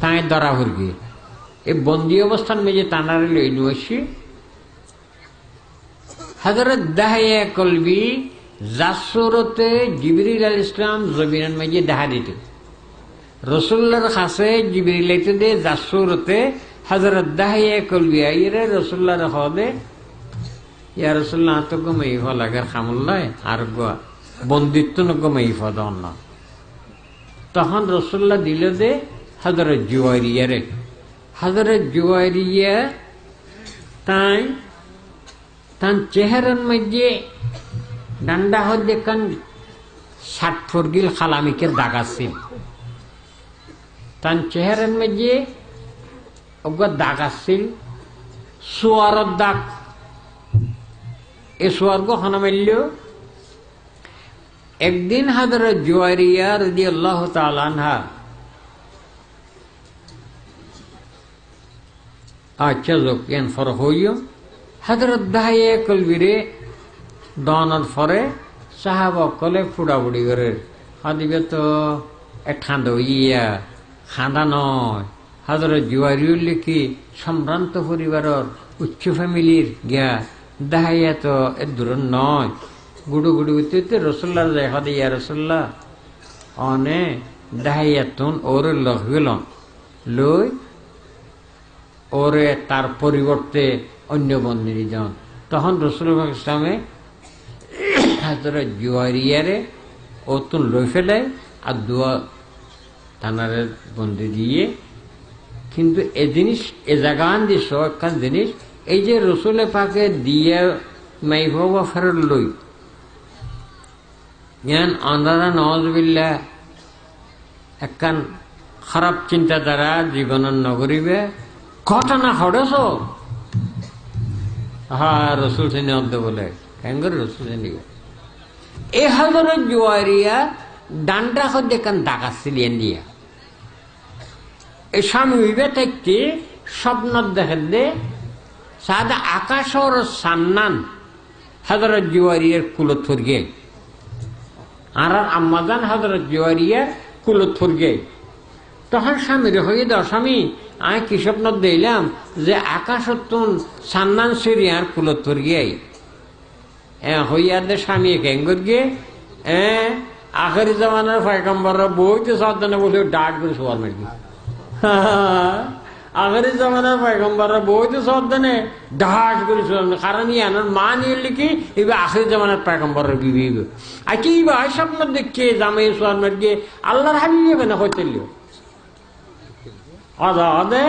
তাই ধরা হয়ে গিয়ে এই বন্দি অবস্থান মেজে টানারে লই নিয়েছি। হযরত দাহিয়া কলবি জাসুরতে জিবরিল আলাইহিস সালাম জমিনের মাঝে দেখা দিত রসুল্লাহর কাছে জিবরিল আইতে দে জাসুরতে হযরত দাহিয়া কলবি আইরে রসুল্লাহর হবে ইয়া রাসূলুল্লাহ তো গমাই হলাগার খামুল্লাহ আর বন্দিত্ব ন গমাই ফদন না। তখন রসুল্লাহ দিল দে হযরত জুওয়াইরিয়ারে। হযরত জুওয়াইরিয়া তাই তার চেহারার মধ্যে ডান্ডা হতে কান 60 ফরগিল খালামিকে দাগ আছিল। তার চেহারার মধ্যে দাগ আছিল সোয়ারের দাগ। এ সোয়ার গো খানা মারল। একদিন হযরত জুওয়াইরিয়া রাদিয়াল্লাহু তাআলা আনহা আচ্ছা যোগেন ফর হইও হযরত দাহিয়া কলবিরে দনের ফরে সাহাবা কলে ফুড়াফুড়ি করে হাদিবে তো ঠান্ড ইয়া খান্দা নয়। হযরত জুওয়াইরির লিখি সম্ভ্রান্ত পরিবারের উচ্চ ফ্যামিলির গিয়া দাহিয়া তো এর দূর নয়। গুডু গুডু উঠতে রসুল্লাহ যায় হদে ইয়া রসুল্লাহ অনে দাহিয়া তুন ওরে লগ গেলন লই ওরে তার পরিবর্তে অন্য বন্দিনী যান। তখন রাসূলুল্লাহ ইসলামে হযরত জুওয়াইরিয়ারে ও তুন লই ফেলায় আর দোয়া তানারে বন্দি দিয়ে। কিন্তু এ জিনিস এ জাগান দিস একখান জিনিস এই যে রসুলে পাকে দিয়ে মাইভবা ফেরত লই জ্ঞান আন্দারা নওয়াজবিল্লাহ একখান খারাপ চিন্তাধারা জীবনের নগরীবে ঘটনা ঘটেছ। হ্যাঁ রসুল শ্রেণী অর্ধ বলে কেন করে রসুল শ্রেণী এ হযরত জুওয়াইরিয়া ডান্ডা হতে কান ডাকা ছিলেন দিয়া এই স্বামী হইবে থাকতে স্বপ্ন দেখে দে সাদা আকাশর সান্নান হযরত জুওয়াইরিয়ার কুলত থরগে আর আম্মাজান হযরত জুয়ারিয়া কুলত ফুরগে তখন স্বামীর হয়ে দাও স্বামী আমি কি স্বপ্ন দিলাম যে আকাশতুন সান্নান সিরিয়ার কুলত ফুরগে হইয়া দে স্বামী কেঙ্গর গিয়ে আখেরি জমানার পয়গম্বররা বইতে সাবধানে বলে ডাক করে শোয়ার মেরবি আখেরি জমানার পয়গম্বররা বইতে সাবধানে ডাক করে শোয়ার কারণ ইয়ানোর মা নিয়ে লিখি এবার আখেরি জমানার পয়গম্বরের বিবি আর কি বা স্বপ্ন দেখছে জামাই শোয়ার মেরগে আল্লাহর হাবিবি কেন হইতে অদে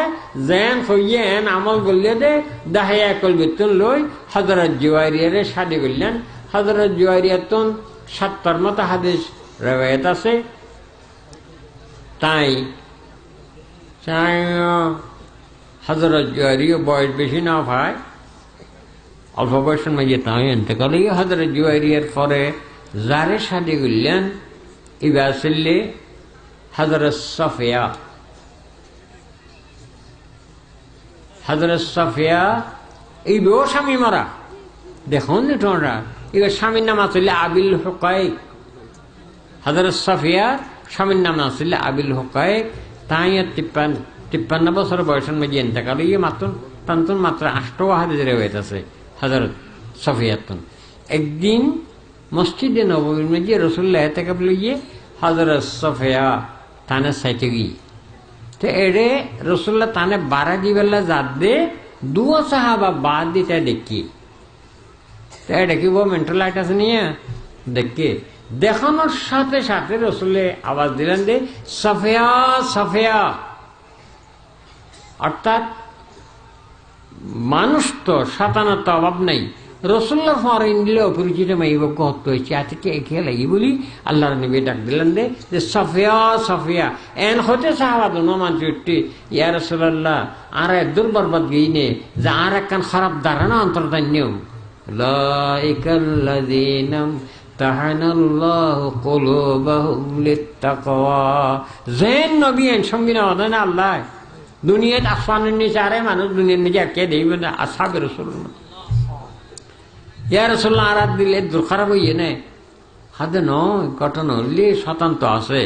যেন হইয়েন আমল করলে দে দাহিয়া কলবিতুন লই হযরত জুয়ারিয়ারে শাদি করলেন হযরত জুয়ারিয়াতুন 70 মতো হাদিস রওয়ায়াত আছে তাই হযরত জুয়ারিয়া বয়স বেশি না ভাই অল্প বয়সের মাঝে তাই ইন্তেকাল হয়ে হযরত জুয়ারিয়ার পরে যারে শাদি করলেন এবার ছেলে হযরত সাফিয়া হযরত সাফিয়া এই বেও স্বামী মারা দেখুন তোমরা এবার স্বামীর নাম আসলে আবিল হুকাইক হযরত সাফিয়া স্বামীর নাম আসলে আবিল হুকাইক তাই 53 বছর বয়সের মধ্যে ইন্তেকাল হয়ে মাত্র 8 হাদিস রওয়ায়াত আছে হযরত সাফিয়াতুন একদিন মসজিদে নববীর মধ্যে রাসূলুল্লাহ থেকে বলিয়ে হযরত সাফিয়া তানে সাইতে গিয়ে তো এড়ে রসুল্লাহ তানে বারা দিবেলা যাদ দে দুয়া সাহাবা বাদ দিতে দেখি তো এটা কি মেন্টাল আছে নিয়ে দেখি দেখানোর সাথে সাথে রসুল্লে আওয়াজ দিলেন যে সাফিয়া সাফিয়া অর্থাৎ মানুষ তো সাতানার তো অভাব নাই রসুল্লাহ ফরেন দিলে অপরিচিত মাইবক্য হত্য হয়েছে আজকে একে লাগি বলি আল্লাহর নবী ডাক দিলেন যে সাফিয়া সাফিয়া এন হতে সাহাবাদ নমান চুট্টি ইয়া রাসূলুল্লাহ আর দূর বরবাদ গইনে যে আর একখান খারাপ ধারণা অন্তর্ধান্যম লাইকাল্লাযীনা তাহানাল্লাহু কুলুবাহুম লিত্তাকওয়া যেন নবী এন সঙ্গীনা ওদানা আল্লাহ দুনিয়াত আসমানের নিচে আরে মানুষ দুনিয়ার নিচে কে দেবে না আসহাবে রাসূলুল্লাহ ইয়া রাসূলুল্লাহ আরাত দিলে দূর খারাপ হইয়ে নেয় হাতে নয় ঘটনা হলে স্বতন্ত্র আছে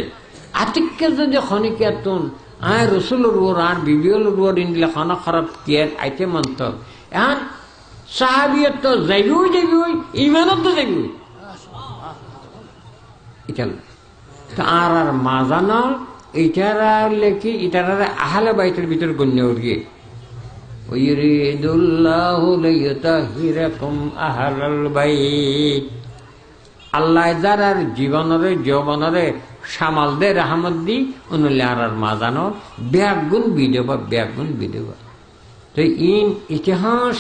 আতিককে যদি খনিকাতুন আয় রসুলের উপর আর বিবিওর উপর ইন্দিলে খানা খারাপ কিয়ার আইতে মন্ত এখন সাহাবিয়ত তো যাইবই ইমানত তো যাইবই এটা তো আর মাজানো এটারা লেখি এটারা আহলে বাইতের ভিতর গণ্য উঠিয়ে আল্লাহ যার জীবনরে যৌবনরে সামাল দে রহমত দি অনুল্লাহ আর মাজানো ব্যাগুণ বিদেবা ব্যাগুণ বিদেবা তো ইন ইতিহাস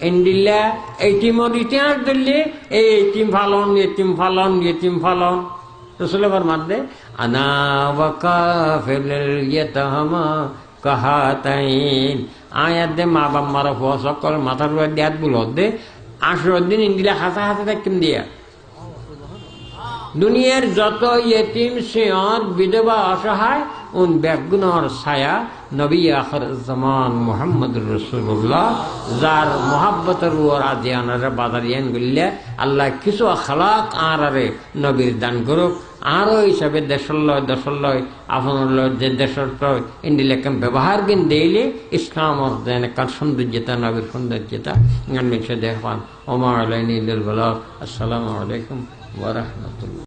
এন্ডিল্লা এইটিমর ইতিহাস দিল্লি এই এতিম ফালন এতিম ফালন এতিম ফালন রসুলের মাধ্যমে আনা ওয়াকা ফেলেল ইয়তাহামা কাহাতাইন আয়াত দে মা বাপ মারা হওয়া সকল মাথার উপর দিয়াত বল দে 18 দিন ইন্দিরা হাসা হাসা থাকতেন দিয়া দুনিয়ার যত ইয়েতিম সিয়ত বিধবা অসহায় উন ব্যাগুণর ছায়া নবী আখির জামান মুহাম্মদুর রাসূলুল্লাহ যার মোহাব্বতের উপর আজিয়ানারে বাজারিয়ান গল্লে আল্লাহ কিছু আখলাক আরারে নবীর দান করুক আরো হিসাবে দেশল্লয় আপনার যে দেশের ইন্ডিলেকাম ব্যবহার কিন দিলে ইসলাম অর্জনের সৌন্দর্যতা নবীর সৌন্দর্যতা দেখবান ওমা আলাইনি আসসালামু আলাইকুম ওয়া রাহমাতুল্লাহ।